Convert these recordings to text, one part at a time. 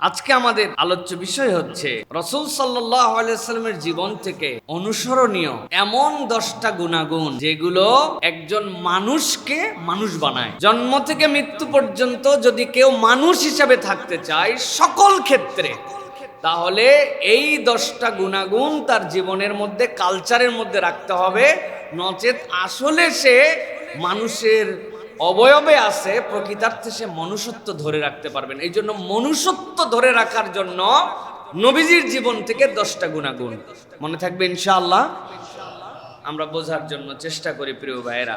আজকে আমাদের আলোচ্য বিষয় হচ্ছে রাসূল সাল্লাল্লাহু আলাইহি ওয়াসাল্লামের জীবন থেকে অনুসরণীয় এমন 10টা গুণাগুণ যেগুলো একজন মানুষকে মানুষ বানায়। জন্ম থেকে মৃত্যু পর্যন্ত যদি কেউ মানুষ হিসেবে থাকতে চায় সকল ক্ষেত্রে, তাহলে এই 10টা গুণাগুণ তার জীবনের মধ্যে, কালচারের মধ্যে রাখতে হবে। নচেত আসলে সে মানুষের অবয়বে আছে, প্রকৃতার্থে সে মনুষ্যত্ব ধরে রাখতে পারবেন। এই জন্য মনুষ্যত্ব ধরে রাখার জন্য নবীজির জীবন থেকে 10টা গুণাগুণ মনে থাকবে ইনশাআল্লাহ। আমরা বোঝার জন্য চেষ্টা করি প্রিয় ভাইয়েরা,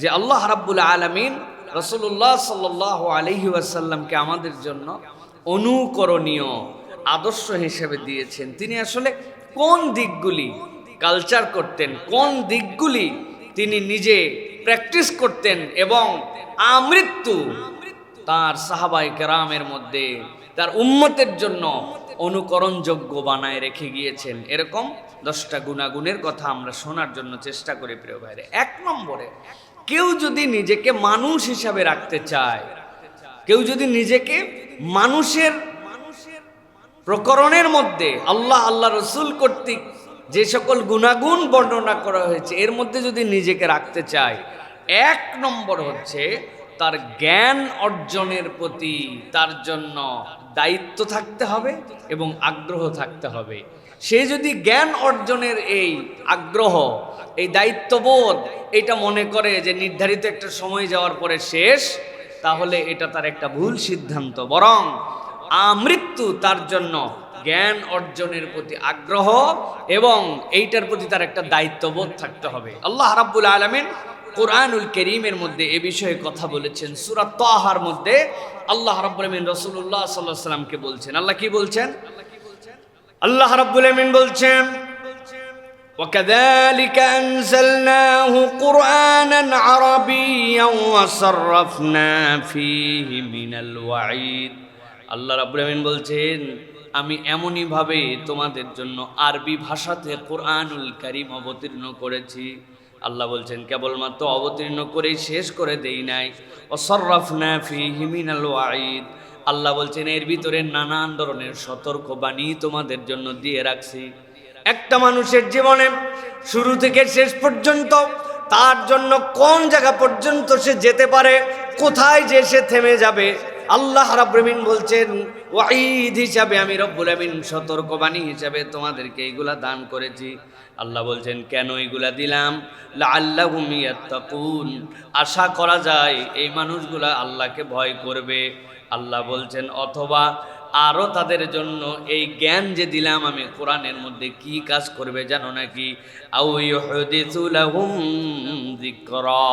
যে আল্লাহ রাব্বুল আলামিন রাসূলুল্লাহ সাল্লাল্লাহু আলাইহি ওয়াসাল্লামকে আমাদের জন্য অনুকরণীয় আদর্শ হিসেবে দিয়েছেন। তিনি আসলে কোন দিকগুলি কালচার করতেন, কোন দিকগুলি তিনি নিজে প্র্যাকটিস করতেন এবং আমৃত্যু তার সাহাবায়ে কেরামের মধ্যে তার উম্মতের জন্য অনুকরণযোগ্য বানায় রেখে গিয়েছেন, এরকম 10টা গুণাগুণের কথা আমরা শোনার জন্য চেষ্টা করি প্রিয় ভাইরা। 1 নম্বরে, কেউ যদি নিজেকে মানুষ হিসাবে রাখতে চায়, কেউ যদি নিজেকে মানুষের প্রকরণের মধ্যে আল্লাহ রসুল কর্তৃক যে সকল গুণাগুণ বর্ণনা করা হয়েছে এর মধ্যে যদি নিজেকে রাখতে চায়, 1 নম্বর হচ্ছে তার জ্ঞান অর্জনের প্রতি তার জন্য দায়িত্ব থাকতে হবে এবং আগ্রহ থাকতে হবে। সে যদি জ্ঞান অর্জনের এই আগ্রহ, এই দায়িত্ববোধ এটা মনে করে যে নির্ধারিত একটা সময় যাওয়ার পরে শেষ, তাহলে এটা তার একটা ভুল সিদ্ধান্ত। বরং আমৃত্যু তার জন্য জ্ঞান অর্জনের প্রতি আগ্রহ এবং এইটার প্রতি তার একটা দায়িত্ববোধ থাকতে হবে। আল্লাহ রাব্বুল আলামিন কোরআনুল কারীমের মধ্যে এ বিষয়ে কথা বলেছেন। সূরা তাহার মধ্যে আল্লাহ রাব্বুল আলামিন রাসূলুল্লাহ সাল্লাল্লাহু আলাইহি ওয়াসাল্লামকে বলছেন, আল্লাহ কি বলছেন? আল্লাহ রাব্বুল আলামিন বলছেন, وَكَذَلِكَ أَنزَلْنَاهُ قُرْآنًا عَرَبِيًّا وَصَرَّفْنَا فِيهِ مِنَ الْوَعِيدِ। আল্লাহ রাব্বুল আলামিন বলছেন, আমি এমনই ভাবে তোমাদের জন্য আরবি ভাষাতে কোরআনুল কারীম অবতীর্ণ করেছি। আল্লাহ বলছেন কেবলমাত্র অবতীর্ণ করেই শেষ করে দেই নাই, ওয়াসাররাফনা ফীহি মিনাল ওয়াঈদ, আল্লাহ বলছেন এর ভিতরে নানান ধরনের সতর্কবাণী তোমাদের জন্য দিয়ে রাখছি। একটা মানুষের জীবনে শুরু থেকে শেষ পর্যন্ত তার জন্য কোন জায়গা পর্যন্ত সে যেতে পারে, কোথায় যে সে থেমে যাবে, আল্লাহ রাব্বুল আলামিন বলছেন ওয়াঈদ হিসাবে আমি রব্বুল আলামিন সতর্কবাণী হিসাবে তোমাদেরকে এইগুলা দান করেছি। আল্লাহ বলছেন কেন এগুলা দিলাম? লাআল্লাহুম ইয়াত্তাকুন, আশা করা যায় এই মানুষগুলা আল্লাহকে ভয় করবে। আল্লাহ বলছেন অথবা আরো তাদের জন্য এই জ্ঞান যে দিলাম আমি কোরআনের মধ্যে কি কাজ করবে জানো নাকি? আও ইউহদিসু লাহুম যিকরা,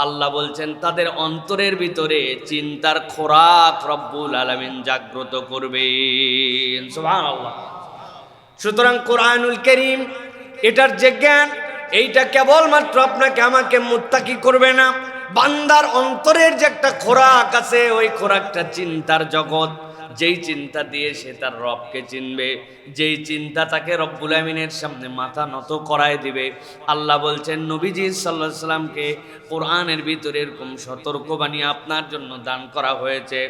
আল্লাহ বলছেন তাদের অন্তরের ভিতরে চিন্তার খোরাক রব্বুল আলামিন জাগ্রত করবেন। সুবহানাল্লাহ। সুতরাং কোরআনুল কারীম এটার যে জ্ঞান, এইটা কেবলমাত্র আপনাকে আমাকে মুত্তাকি করবে না, বান্দার অন্তরের যে একটা খোরাক আছে ওই খোরাকটা চিন্তার জগৎ, যেই চিন্তা দিয়ে সে তার রবকে চিনবে, যেই চিন্তা তাকে রব্বুল আমিনের সামনে মাথা নত করায় দিবে। আল্লাহ বলছেন নবীজি সাল্লাল্লাহু আলাইহি সাল্লামকে কোরআনের ভিতরে এরকম সতর্কবাণী আপনার জন্য দান করা হয়েছে।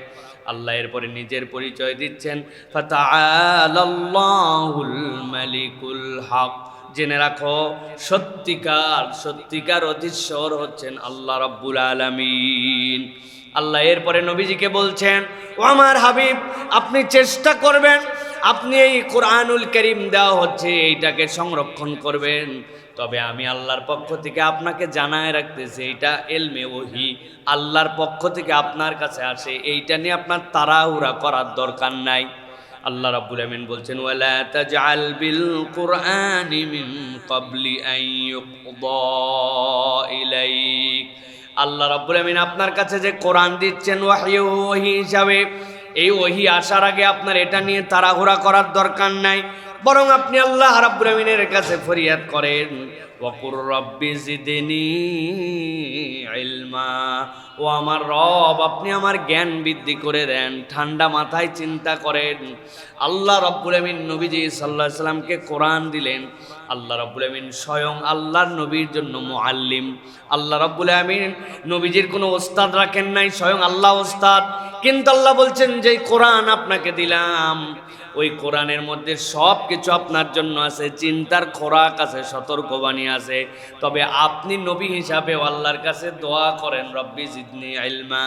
আল্লাহ এরপরে নিজের পরিচয় দিচ্ছেন, ফাতাআলাল্লাহুল মালিকুল হক, জেনে রাখো সত্যিকার অধীশ্বর হচ্ছেন আল্লাহ রাব্বুল আলামিন। আল্লাহ এরপরে নবীজিকে বলছেন, ও আমার হাবিব আপনি চেষ্টা করবেন, আপনি এই কোরআনুল কারীম দেওয়া হচ্ছে এইটাকে সংরক্ষণ করবেন, তবে আমি আল্লাহর পক্ষ থেকে আপনাকে জানায় রাখতেছি এটা ইলমে ওহী, আল্লাহর পক্ষ থেকে আপনার কাছে আসে, এইটা নিয়ে আপনার তাড়াহুড়া করার দরকার নাই। আল্লাহ রাব্বুল আমিন বলছেন ওয়ালা তাজআল বিল কুরআনি মিন ক্বাবলি আন ইউকদা ইলাইক, আল্লাহ রাব্বুল আমিন আপনার কাছে যে কোরআন দিচ্ছেন ওহী হিসাবে, এই ওহী আসার আগে আপনার এটা নিয়ে তাড়াহুড়া করার দরকার নাই, বরং আপনি আল্লাহ রাব্বুল আমিনের কাছে ফরিয়াদ করেন ওয়াকুর রব্বি জিদনি ইলমা, ও আমার রব আপনি আমার জ্ঞান বৃদ্ধি করে দেন, ঠান্ডা মাথায় চিন্তা করেন। আল্লাহ রাব্বুল আমিন নবীজি সাল্লাল্লাহু আলাইহি সাল্লামকে কোরআন দিলেন। আল্লাহ রাব্বুল আমিন স্বয়ং আল্লাহর নবীর জন্য মুআল্লিম। আল্লাহ রাব্বুল আমিন নবীজির কোনো ওস্তাদ রাখেন নাই, স্বয়ং আল্লাহ ওস্তাদ। কিন্তু আল্লাহ বলছেন যে কোরআন আপনাকে দিলাম, ওই কোরআনের মধ্যে সব কিছু আপনার জন্য আছে, চিন্তার খোরাক আছে, সতর্কবাণী আছে। তবে আপনি নবী হিসাবে আল্লাহর কাছে দোয়া করেন, রব্বি জিদনি ইলমা,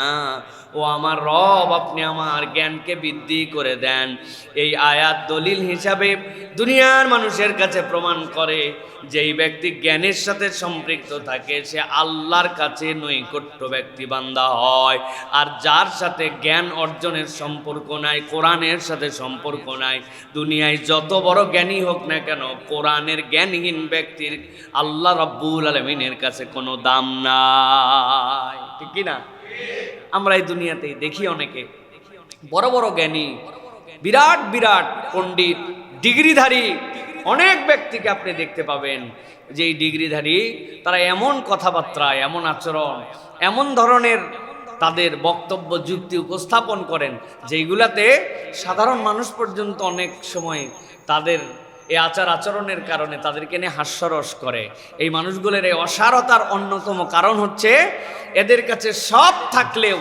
ও আমার রব আপনি আমার জ্ঞানকে বৃদ্ধি করে দেন। এই আয়াত দলিল হিসাবে দুনিয়ার মানুষের কাছে প্রমাণ করে যেই ব্যক্তি জ্ঞানের সাথে সম্পৃক্ত থাকে সে আল্লাহর কাছে নৈকট্য ব্যক্তি বান্দা হয়। আর যার সাথে জ্ঞান অর্জনের সম্পর্ক নাই, কোরআনের সাথে সম্পর্ক নাই, দুনিয়ায় যত বড় জ্ঞানী হোক না কেন, কোরআনের জ্ঞানহীন ব্যক্তির আল্লাহ রাব্বুল আলামিনের কাছে কোনো দাম নাই। ঠিক কি না? আমরা এই দুনিয়াতেই দেখি অনেকে বড় বড় জ্ঞানী, বিরাট বিরাট পণ্ডিত, ডিগ্রিধারী অনেক ব্যক্তিকে আপনি দেখতে পাবেন যে এই ডিগ্রিধারী তারা এমন কথাবার্তা, এমন আচরণ, এমন ধরনের তাদের বক্তব্য যুক্তি উপস্থাপন করেন যেইগুলাতে সাধারণ মানুষ পর্যন্ত অনেক সময় তাদের এই আচার আচরণের কারণে তাদেরকে নিয়ে হাস্যরস করে। এই মানুষগুলোর এই অসারতার অন্যতম কারণ হচ্ছে এদের কাছে সব থাকলেও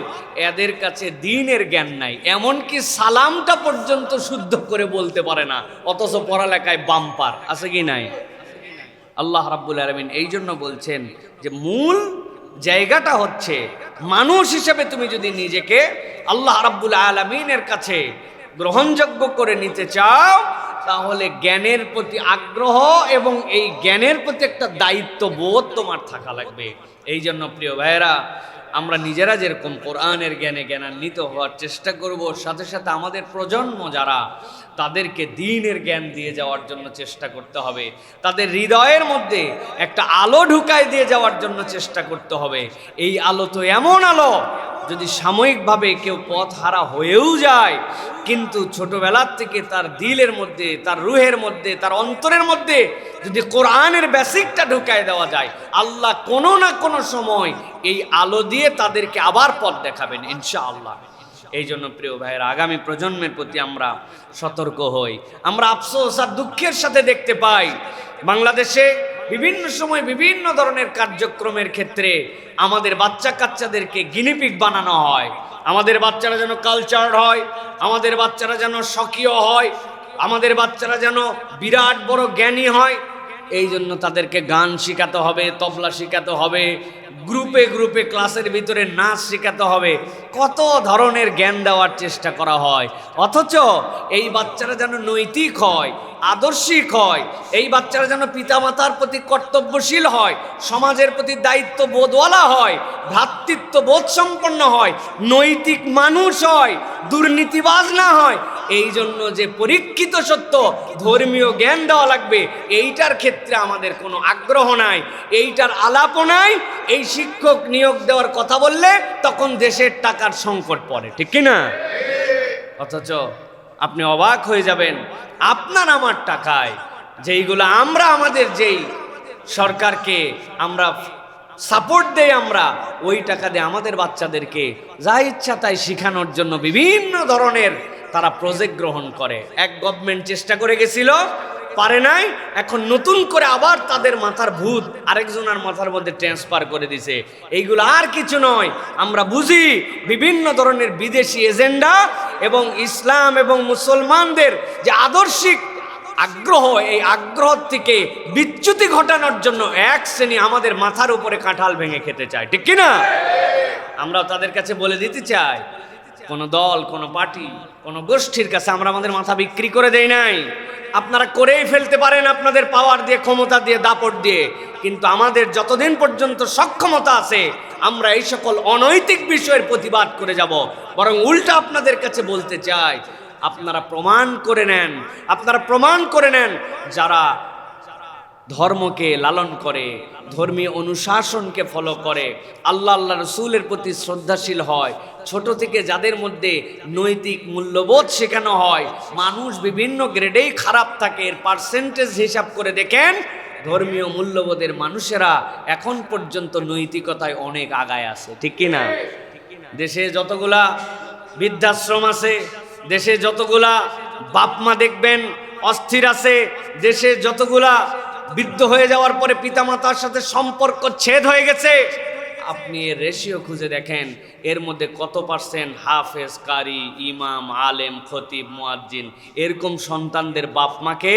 এদের কাছে দ্বীনের জ্ঞান নাই, এমনকি সালামটা পর্যন্ত শুদ্ধ করে বলতে পারে না, অথচ পড়ালেখায় বাম্পার আছে কি নাই? আল্লাহ রাব্বুল আলামিন এই জন্য বলছেন যে মূল জায়গাটা হচ্ছে মানুষ হিসেবে তুমি যদি নিজেকে আল্লাহ রাব্বুল আলামিনের কাছে গ্রহণযোগ্য করে নিতে চাও, তাহলে জ্ঞানের প্রতি আগ্রহ এবং এই জ্ঞানের প্রতি একটা দায়িত্ববোধ তোমার থাকা লাগবে। এই জন্য প্রিয় ভাইয়েরা, আমরা নিজেরা যেরকম কোরআনের জ্ঞানে জ্ঞানান্বিত হওয়ার চেষ্টা করব, সাথে সাথে আমাদের প্রজন্ম যারা তাদেরকে দ্বীনের জ্ঞান দিয়ে যাওয়ার জন্য চেষ্টা করতে হবে, তাদের হৃদয়ের মধ্যে একটা আলো ঢুকায় দিয়ে যাওয়ার জন্য চেষ্টা করতে হবে। এই আলো তো এমন আলো, যদি সাময়িকভাবে কেউ পথ হারা হয়েও যায়, কিন্তু ছোটবেলার থেকে তার দিলের মধ্যে, তার রুহের মধ্যে, তার অন্তরের মধ্যে যদি কোরআনের বেসিকটা ঢুকায় দেওয়া যায়, আল্লাহ কোনো না কোনো সময় এই আলো দিয়ে তাদেরকে আবার পথ দেখাবেন ইনশাআল্লাহ। এই জন্য প্রিয় ভাইয়েরা, আগামী প্রজন্মের প্রতি আমরা সতর্ক হই। আমরা আফসোস আর দুঃখের সাথে দেখতে পাই বাংলাদেশে বিভিন্ন সময় বিভিন্ন ধরনের কার্যক্রমের ক্ষেত্রে আমাদের বাচ্চা কাচ্চাদেরকে গিনিপিগ বানানো হয়। আমাদের বাচ্চারা যেন কালচার হয়, আমাদের বাচ্চারা যেন স্বকীয় হয়, আমাদের বাচ্চারা যেন বিরাট বড় জ্ঞানী হয়। এই জন্য তাদেরকে গান শেখাতে হবে, তবলা শেখাতে হবে, গ্রুপে গ্রুপে ক্লাসের ভিতরে নাচ শেখাতে হবে, কত ধরনের জ্ঞান দেওয়ার চেষ্টা করা হয়। অথচ এই বাচ্চারা যেন নৈতিক হয়, আদর্শিক হয়, এই বাচ্চারা যেন পিতামাতার প্রতি কর্তব্যশীল হয়, সমাজের প্রতি দায়িত্ব বোধওয়ালা হয়, ভ্রাতৃত্ব বোধ সম্পন্ন হয়, নৈতিক মানুষ হয়, দুর্নীতিবাজ না হয়। এই জন্য যে পরীক্ষিত সত্য ধর্মীয় জ্ঞান দেওয়া লাগবে, এইটার ক্ষেত্রে আমাদের কোনো আগ্রহ নাই, এইটার আলাপও নাই। এই শিক্ষক নিয়োগ দেওয়ার কথা বললে তখন দেশের টাকার সংকট পড়ে, ঠিক কিনা? অথচ আপনি অবাক হয়ে যাবেন, আপনার আমার টাকায় যেইগুলো আমরা আমাদের যেই সরকারকে আমরা সাপোর্ট দেই, আমরা ওই টাকা দিয়ে আমাদের বাচ্চাদেরকে যা ইচ্ছা তাই শেখানোর জন্য বিভিন্ন ধরনের তারা প্রজেক্ট গ্রহণ করে। এক গভর্নমেন্ট চেষ্টা করে গেছিল, পারে নাই, এখন নতুন করে আবার তাদের মাথার ভূত আরেকজনের মাথার মধ্যে ট্রান্সফার করে দিছে। এইগুলো আর কিছু নয়, আমরা বুঝি বিভিন্ন ধরনের বিদেশি এজেন্ডা এবং ইসলাম এবং মুসলমানদের যে আদর্শিক আগ্রহ, এই আগ্রহ থেকে বিচ্যুতি ঘটানোর জন্য এক শ্রেণী আমাদের মাথার উপরে কাঁঠাল ভেঙে খেতে চায়, ঠিক কিনা? আমরা তাদের কাছে বলে দিতে চাই, কোনো দল, কোনো পার্টি, কোনো গোষ্ঠীর কাছে আমরা আমাদের মাথা বিক্রি করে দেই নাই। আপনারা করেই ফেলতে পারেন আপনাদের পাওয়ার দিয়ে, ক্ষমতা দিয়ে, দাপট দিয়ে, কিন্তু আমাদের যতদিন পর্যন্ত সক্ষমতা আছে আমরা এই সকল অনৈতিক বিষয়ের প্রতিবাদ করে যাব। বরং উল্টা আপনাদের কাছে বলতে চাই, আপনারা প্রমাণ করে নেন, আপনারা প্রমাণ করে নেন যারা ধর্মকে লালন করে, ধর্মীয় অনুশাসনকে ফলো করে, আল্লাহ রসুলের প্রতি শ্রদ্ধাশীল হয়, ছোট থেকে যাদের মধ্যে নৈতিক মূল্যবোধ শেখানো হয়, মানুষ বিভিন্ন গ্রেডেই খারাপ থাকে, এর পার্সেন্টেজ হিসাব করে দেখেন ধর্মীয় মূল্যবোধের মানুষেরা এখন পর্যন্ত নৈতিকতায় অনেক আগায় আছে, ঠিক কিনা? দেশে যতগুলা বৃদ্ধাশ্রম আছে, দেশে যতগুলা বাপ মা দেখবেন অস্থির আছে, দেশে যতগুলা বৃদ্ধ হয়ে যাওয়ার পরে পিতামাতার সাথে সম্পর্ক ছেদ হয়ে গেছে, আপনি এর রেশিও খুঁজে দেখেন, এর মধ্যে কত পার্সেন্ট হাফেজ, কারি, ইমাম, আলেম, খতিব, মুয়াজ্জিন। এরকম সন্তানদের বাপ মাকে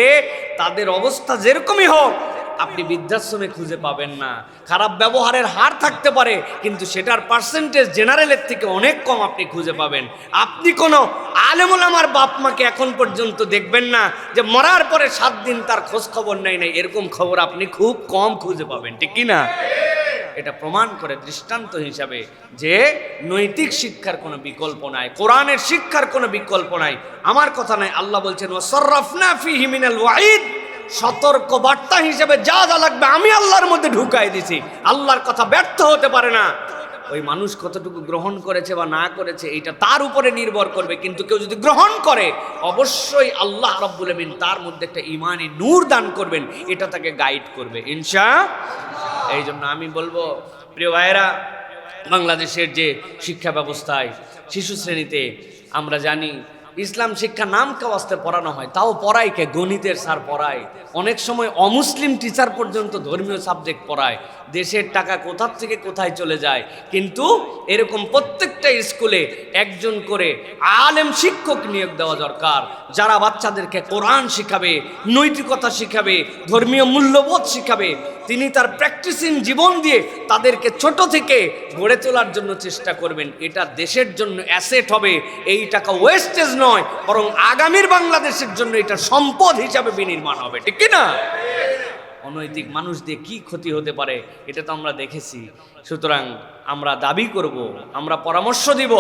তাদের অবস্থা যেরকমই হোক আপনি বৃদ্ধাশ্রমে খুঁজে পাবেন না। খারাপ ব্যবহারের হার থাকতে পারে, কিন্তু সেটার পার্সেন্টেজ জেনারেলের থেকে অনেক কম আপনি খুঁজে পাবেন। আপনি কোনো আলেম ওলামার বাপ মাকে এখন পর্যন্ত দেখবেন না যে মরার পরে 7 দিন তার খোঁজ খবর নাই, এরকম খবর আপনি খুব কম খুঁজে পাবেন, ঠিক কি না? এটা প্রমাণ করে দৃষ্টান্ত হিসাবে যে নৈতিক শিক্ষার কোনো বিকল্প নাই, কোরআনের শিক্ষার কোনো বিকল্প নাই। আমার কথা নাই, আল্লাহ বলছেন ওয়াসাররাফনা ফীহি মিনাল ওয়াঈদ, সতর্ক বার্তা হিসেবে যা যা লাগবে আমি আল্লাহর মধ্যে ঢুকাই দিছি। আল্লাহর কথা ব্যর্থ হতে পারে না। ওই মানুষ কতটুকু গ্রহণ করেছে বা না করেছে এটা তার উপরে নির্ভর করবে, কিন্তু কেউ যদি গ্রহণ করে অবশ্যই আল্লাহ রাব্বুল আমিন তার মধ্যে একটা ঈমানি নূর দান করবেন, এটা তাকে গাইড করবে ইনশাআল্লাহ। এই জন্য আমি বলবো প্রিয় ভাইয়েরা, বাংলাদেশের যে শিক্ষা ব্যবস্থায় শিশু শ্রেণীতে আমরা জানি ইসলাম শিক্ষা নাম কাওয়াস্তে পড়ানো হয়, তাও পড়ায় কে? গণিতের স্যার পড়ায়, অনেক সময় অমুসলিম টিচার পর্যন্ত ধর্মীয় সাবজেক্ট পড়ায়। দেশের টাকা কোথার থেকে কোথায় চলে যায়, কিন্তু এরকম প্রত্যেকটা স্কুলে একজন করে আলেম শিক্ষক নিয়োগ দেওয়া দরকার, যারা বাচ্চাদেরকে কোরআন শিখাবে, নৈতিকতা শিখাবে, ধর্মীয় মূল্যবোধ শিখাবে। তিনি তার প্র্যাকটিসিং জীবন দিয়ে তাদেরকে ছোট থেকে গড়ে তোলার জন্য চেষ্টা করবেন। এটা দেশের জন্য অ্যাসেট হবে, এই টাকা ওয়েস্টেজ নয়, বরং আগামীর বাংলাদেশের জন্য এটা সম্পদ হিসাবে বিনির্মাণ হবে, ঠিক কি না? অনৈতিক মানুষ দিয়ে কি ক্ষতি হতে পারে এটা তো আমরা দেখেছি। সুতরাং আমরা দাবি করব, আমরা পরামর্শ দিব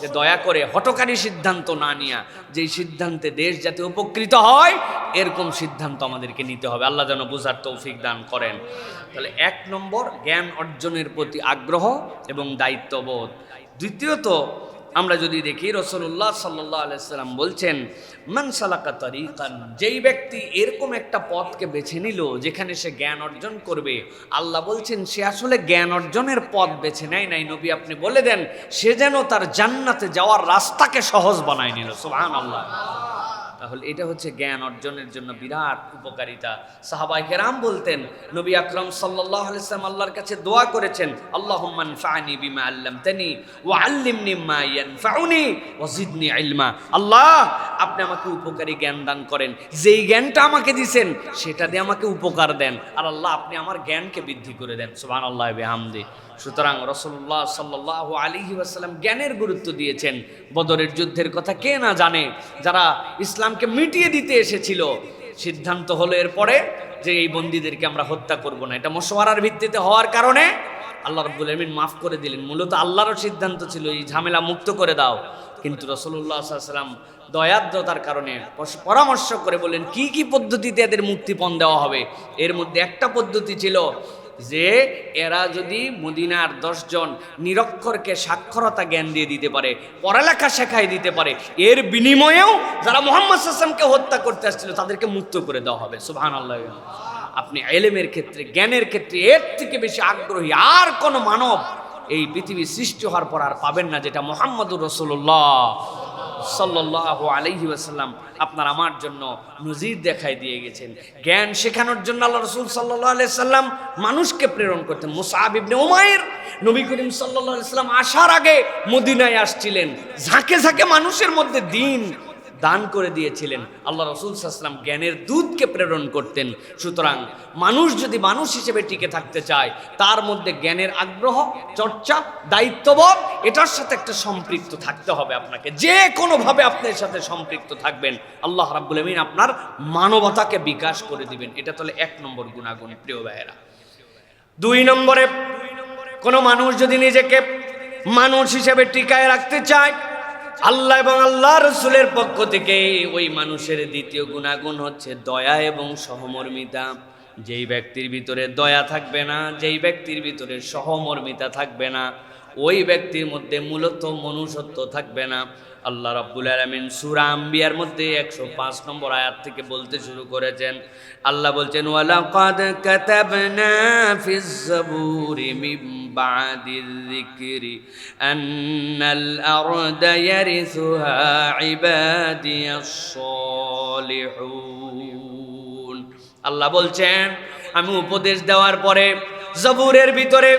যে দয়া করে হঠকারী সিদ্ধান্ত না নিয়া, যেই সিদ্ধান্তে দেশ যাতে উপকৃত হয় এরকম সিদ্ধান্ত আমাদেরকে নিতে হবে। আল্লাহ যেন বুঝার তৌফিক দান করেন। তাহলে 1 নম্বর জ্ঞান অর্জনের প্রতি আগ্রহ এবং দায়িত্ববোধ। দ্বিতীয়ত আমরা যদি দেখি রাসূলুল্লাহ সাল্লাল্লাহু আলাইহি সাল্লাম বলছেন মান সালাকা তারিকান, যেই ব্যক্তি এরকম একটা পথকে বেছে নিল যেখানে সে জ্ঞান অর্জন করবে, আল্লাহ বলছেন সে আসলে জ্ঞান অর্জনের পথ বেছে নেয় নাই, নবী আপনি বলে দেন সে যেন তার জান্নাতে যাওয়ার রাস্তাকে সহজ বানায় নিল। সুবহানাল্লাহ। তাহলে এটা হচ্ছে জ্ঞান অর্জনের জন্য বিরাট উপকারিতা। সাহাবায়ে কেরাম বলতেন নবী আকরাম সাল্লাল্লাহু আলাইহি ওয়াসাল্লাম আল্লাহর কাছে দোয়া করেছেন, আল্লাহুম্মা আনফা'নি বিমা আল্লামতানি ওয়া আল্লিমনি মা ইয়ানফাউনি ওয়া জিদনি ইলমা। আল্লাহ আপনি আমাকে উপকারী জ্ঞান দান করেন, যেই জ্ঞানটা আমাকে দিবেন সেটা দিয়ে আমাকে উপকার দেন, আর আল্লাহ আপনি আমার জ্ঞানকে বৃদ্ধি করে দেন। সুবহানাল্লাহি ওয়া বিহামদি। সুতরাং রাসূলুল্লাহ সাল্লাল্লাহু আলাইহি ওয়াসাল্লাম জ্ঞানের গুরুত্ব দিয়েছেন। বদরের যুদ্ধের কথা কে না জানে, যারা ইসলামকে মিটিয়ে দিতে এসেছিল, সিদ্ধান্ত হলো এরপরে যে এই বন্দীদেরকে আমরা হত্যা করব না। এটা মশওয়ারার ভিত্তিতে হওয়ার কারণে আল্লাহ রাব্বুল আমিন মাফ করে দিলেন। মূলত আল্লাহরও সিদ্ধান্ত ছিল এই ঝামেলা মুক্ত করে দাও, কিন্তু রাসূলুল্লাহ সাল্লাল্লাহু আলাইহি ওয়াসাল্লাম দয়াদ্রতার কারণে পরামর্শ করে বলেন কি কি পদ্ধতিতে এদের মুক্তিপণ দেওয়া হবে। এর মধ্যে একটা পদ্ধতি ছিল যে এরা যদি মদিনার 10 জন নিরক্ষরকে সাক্ষরতা জ্ঞান দিয়ে দিতে পারে, পড়ালেখা শেখাই দিতে পারে, এর বিনিময়েও যারা মুহাম্মদ সাল্লাল্লাহু আলাইহি ওয়াসাল্লামকে হত্যা করতে আসছিল তাদেরকে মুক্ত করে দেওয়া হবে। সুবহানাল্লাহ। আপনি ইলমের ক্ষেত্রে, জ্ঞানের ক্ষেত্রে এর থেকে বেশি আগ্রহী আর কোন মানব এই পৃথিবী সৃষ্টি হওয়ার পর আর পাবেন না, যেটা মুহাম্মদুর রাসূলুল্লাহ সাল্লাল্লাহু আলাইহি ওয়াসাল্লাম আপনার আমার জন্য নজির দেখাই দিয়ে গেছেন। জ্ঞান শেখানোর জন্য আল্লাহ রাসূল সাল্লাল্লাহু আলাইহি ওয়াসাল্লাম মানুষকে প্রেরণ করতেন। মুসআব ইবনে উমাইর নবী করিম সাল্লাল্লাহু আলাইহি ওয়াসাল্লাম আসার আগে মদিনায় আসছিলেন, ঝাঁকে ঝাঁকে মানুষের মধ্যে দ্বীন দান করে দিয়েছিলেন। আল্লাহ রাসূল সাল্লাল্লাহু আলাইহি ওয়াসাল্লাম জ্ঞানের দুধকে প্রেরণ করতেন। সুতরাং মানুষ যদি মানুষ হিসেবে টিকে থাকতে চায় তার মধ্যে জ্ঞানের আগ্রহ, চর্চা, দায়িত্ববোধ এটার সাথে একটা সম্পৃক্ত থাকতে হবে। আপনাকে যে কোনোভাবে আপনার সাথে সম্পৃক্ত থাকবেন, আল্লাহ রাব্বুল আমিন আপনার মানবতাকে বিকাশ করে দিবেন। এটা তাহলে 1 নম্বর গুণাগুণ প্রিয় ভাইয়েরা। 2 নম্বরে কোনো মানুষ যদি নিজেকে মানুষ হিসেবে টিকায় রাখতে চায়, আল্লাহ এবং আল্লাহ রসুলের পক্ষ থেকে ওই মানুষের দ্বিতীয় গুণাগুণ হচ্ছে দয়া এবং সহমর্মিতা। যেই ব্যক্তির ভিতরে দয়া থাকবে না, যেই ব্যক্তির ভিতরে সহমর্মিতা থাকবে না, ওই ব্যক্তির মধ্যে মূলত মনুষ্যত্ব থাকবে না। আল্লাহ রাব্বুল আলামিন সূরা আম্বিয়ার মধ্যে 105 নম্বর আয়াত থেকে বলতে শুরু করেছেন। আল্লাহ বলছেন ওয়ালাকাদ কাতাবনা ফিজ যাবুরি মিন বাদির যিকরি আন্নাল আরদা ইয়ারিসুহা ইবাদিয়াস সালিহুন। আল্লাহ বলছেন আমি উপদেশ দেওয়ার পরে জবুরের ভিতরে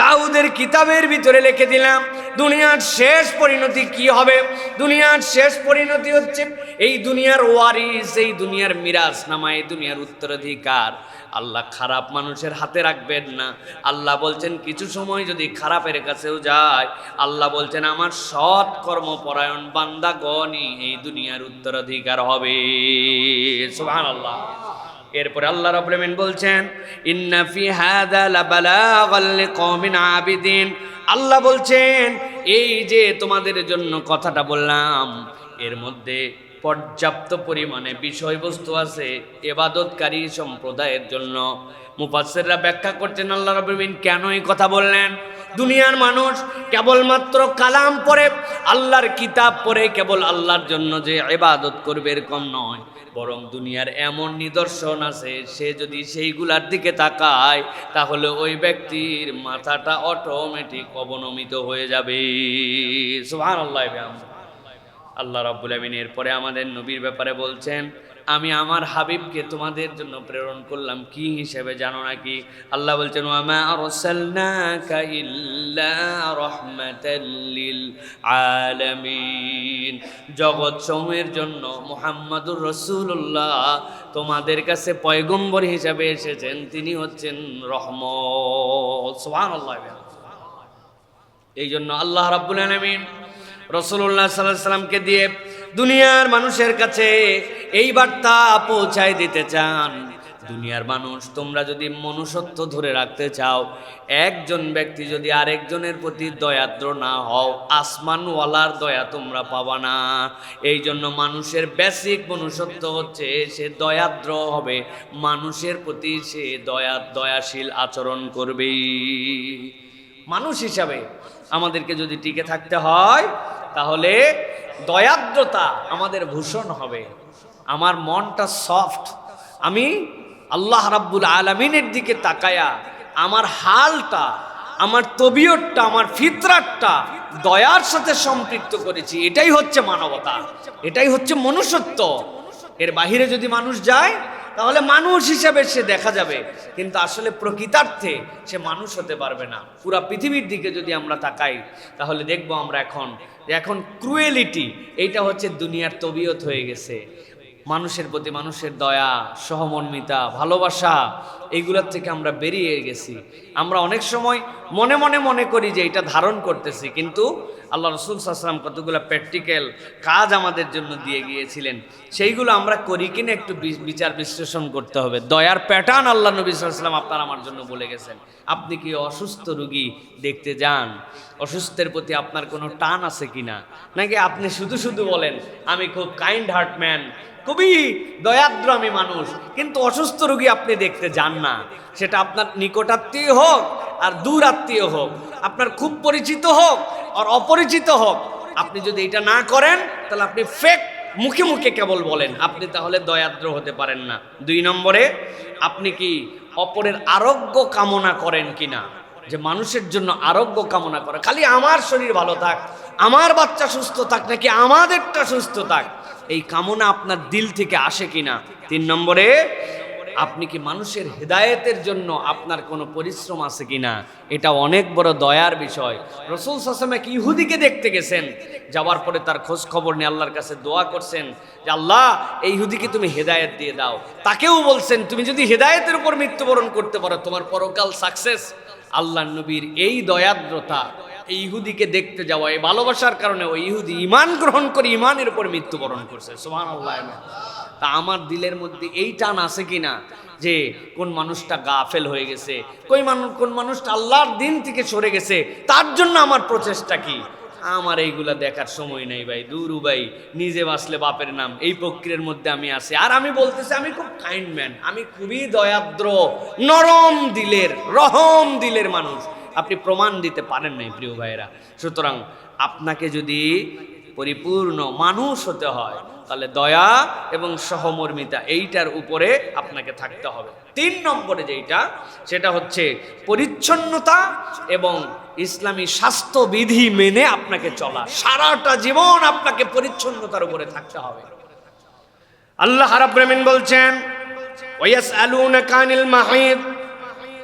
দাউদের কিতাবের ভিতরে লিখে দিলাম দুনিয়ার শেষ পরিণতি কি হবে। দুনিয়ার শেষ পরিণতি হচ্ছে এই দুনিয়ার ওয়ারিস, এই দুনিয়ার মিরাজ নামা, এই দুনিয়ার উত্তরাধিকার আল্লাহ খারাপ মানুষের হাতে রাখবেন না। আল্লাহ বলছেন কিছু সময় যদি খারাপের কাছেও যায়, আল্লাহ বলছেন আমার সৎ কর্মপরায়ণ বান্দাগণই এই দুনিয়ার উত্তরাধিকার হবে। সুবহানাল্লাহ। এরপরে আল্লাহ রাব্বুল আমিন বলছেন ইন্না ফি হাযা লাবালাগাল লিকওমিন আবিদিন। আল্লাহ বলছেন এই যে তোমাদের জন্য কথাটা বললাম, এর মধ্যে পর্যাপ্ত পরিমাণে বিষয়বস্তু আছে ইবাদতকারী সম্প্রদায়ের জন্য। মুফাসসিররা ব্যাখ্যা করছেন আল্লাহ রাব্বুল আমিন কেন এই কথা বললেন। দুনিয়ার মানুষ কেবলমাত্র কালাম পড়ে, আল্লাহর কিতাব পড়ে কেবল আল্লাহর জন্য যে ইবাদত করবে এরকম নয়, বরং দুনিয়ার এমন নিদর্শন আছে সে যদি সেইগুলার দিকে তাকায় তাহলে ওই ব্যক্তির মাথাটা অটোমেটিক অবনমিত হয়ে যাবে। সুবহানাল্লাহ। আল্লাহ রাব্বুল আমিন এরপরে আমাদের নবীর ব্যাপারে বলছেন আমি আমার হাবিবকে তোমাদের জন্য প্রেরণ করলাম কি হিসেবে জানো নাকি? আল্লাহ বলছেন ওয়ামা আরসালনাকা ইল্লা রাহমাতাল লিল আলামিন। জগৎ সমূহের জন্য মুহাম্মাদুর রাসূলুল্লাহ তোমাদের কাছে পয়গম্বর হিসেবে এসেছেন, তিনি হচ্ছেন রহমত। সুবহানাল্লাহ। এই জন্য আল্লাহ রাব্বুল আলামিন রাসূলুল্লাহ সাল্লাল্লাহু আলাইহি সাল্লামকে দিয়ে দুনিয়ার মানুষের কাছে এই বার্তা পৌঁছায় দিতে চান। দুনিয়ার মানুষ তোমরা যদি মনুষ্যত্ব ধরে রাখতে চাও, একজন ব্যক্তি যদি আরেকজনের প্রতি দয়াদ্র না হও, আসমানওয়ালার দয়া তোমরা পাবা না। এই জন্য মানুষের বেসিক মনুষ্যত্ব হচ্ছে সে দয়াদ্র হবে, মানুষের প্রতি সে দয়াশীল আচরণ করবে। মানুষ হিসাবে আমাদেরকে যদি টিকে থাকতে হয় তাহলে দয়াদ্রতা আমাদের ভূষণ হবে। আমার মনটা সফট, আমি আল্লাহ রাব্বুল আলামিনের দিকে তাকায়া আমার হালটা, আমার তবিয়তটা, আমার ফিতরাতটা দয়ার সাথে সম্পৃক্ত করেছি। এটাই হচ্ছে মানবতা, এটাই হচ্ছে মনুষ্যত্ব। এর বাহিরে যদি মানুষ যায় তাহলে মানুষ হিসাবে সে দেখা যাবে, কিন্তু আসলে প্রকৃতার্থে সে মানুষ হতে পারবে না। পুরা পৃথিবীর দিকে যদি আমরা তাকাই তাহলে দেখবো আমরা এখন ক্রুয়েলিটি, এইটা হচ্ছে দুনিয়ার তবিয়ত হয়ে গেছে। মানুষের প্রতি মানুষের দয়া, সহমর্মিতা, ভালোবাসা, এইগুলোর থেকে আমরা বেরিয়ে গেছি। আমরা অনেক সময় মনে করি যে এটা ধারণ করতেছি, কিন্তু আল্লাহ রাসূল সাল্লাল্লাহু আলাইহি ওয়াসাল্লাম কতগুলো প্র্যাকটিক্যাল কাজ আমাদের জন্য দিয়ে গিয়েছিলেন, সেইগুলো আমরা করি কিনা একটু বিচার বিশ্লেষণ করতে হবে। দয়ার প্যাটার্ন আল্লাহ নবী সাল্লাল্লাহু আলাইহি ওয়াসাল্লাম আপনার আমার জন্য বলে গেছেন। আপনি কি অসুস্থ রোগী দেখতে যান? অসুস্থের প্রতি আপনার কোনো টান আছে কিনা? নাকি আপনি শুধু বলেন আমি খুব কাইন্ড হার্ট ম্যান, খুবই দয়াদ্র আমি মানুষ, কিন্তু অসুস্থ রোগী আপনি দেখতে যান না। সেটা আপনার নিকটাত্মীয় হোক আর দূর আত্মীয় হোক, আপনার খুব পরিচিত হোক আর অপরিচিত হোক, আপনি যদি এটা না করেন তাহলে আপনি ফেক মুখে কেবল বলেন, আপনি তাহলে দয়াদ্র হতে পারেন না। 2 নম্বরে, আপনি কি অপরের আরোগ্য কামনা করেন কিনা? যে মানুষের জন্য আরোগ্য কামনা করে, খালি আমার শরীর ভালো থাক, আমার বাচ্চা সুস্থ থাক, নাকি আমাদেরটা সুস্থ থাক, এই কামনা আপনার দিল থেকে আসে কিনা? 3 নম্বরে, আপনি কি মানুষের হেদায়েতের জন্য আপনার কোনো পরিশ্রম আছে কিনা? এটা অনেক বড় দয়ার বিষয়। রাসূল সাল্লাল্লাহু আলাইহি ওয়াসাল্লাম এক ইহুদিকে দেখতে গেছেন, যাওয়ার পরে তার খোঁজ খবর নিয়ে আল্লাহর কাছে দোয়া করছেন যে আল্লাহ এই ইহুদিকে তুমি হেদায়েত দিয়ে দাও। তাকেও বলছেন তুমি যদি হেদায়েতের উপর মৃত্যুবরণ করতে পারো তোমার পরকাল সাকসেস। আল্লাহর নবীর এই দয়াদ্রতা, এই ইহুদিকে দেখতে যাওয়া, এই ভালোবাসার কারণে ওই ইহুদি ঈমান গ্রহণ করে ঈমানের উপর মৃত্যুবরণ করছে। সুবহানাল্লাহ। তা আমার দিলের মধ্যে এই টান আছে কিনা যে কোন মানুষটা গাফেল হয়ে গেছে, কোন মানুষটা আল্লাহর দিন থেকে সরে গেছে, তার জন্য আমার প্রচেষ্টা কি? আমার এইগুলা দেখার সময় নেই ভাই, দূরু ভাই, নিজে বাঁচলে বাপের নাম, এই প্রক্রিয়ার মধ্যে আমি আছি। আর আমি বলতেছি আমি খুব কাইন্ড ম্যান, আমি খুবই দয়াদ্র, নরম দিলের, রহম দিলের মানুষ। আপনি প্রমাণ দিতে পারেন নাই প্রিয় ভাইয়েরা। সুতরাং আপনাকে যদি পরিপূর্ণ মানুষ হতে হয় তাহলে দয়া এবং সহমর্মিতা এইটার উপরে আপনাকে থাকতে হবে। 3 নম্বরে যেটা, সেটা হচ্ছে পরিচ্ছন্নতা এবং ইসলামী স্বাস্থ্যবিধি মেনে আপনাকে চলা। সারাটা জীবন আপনাকে পরিচ্ছন্নতার উপরে থাকতে হবে। আল্লাহ রাব্বুল আমিন বলছেন ওয়াসআলুনাকা আনিল মাহিদ,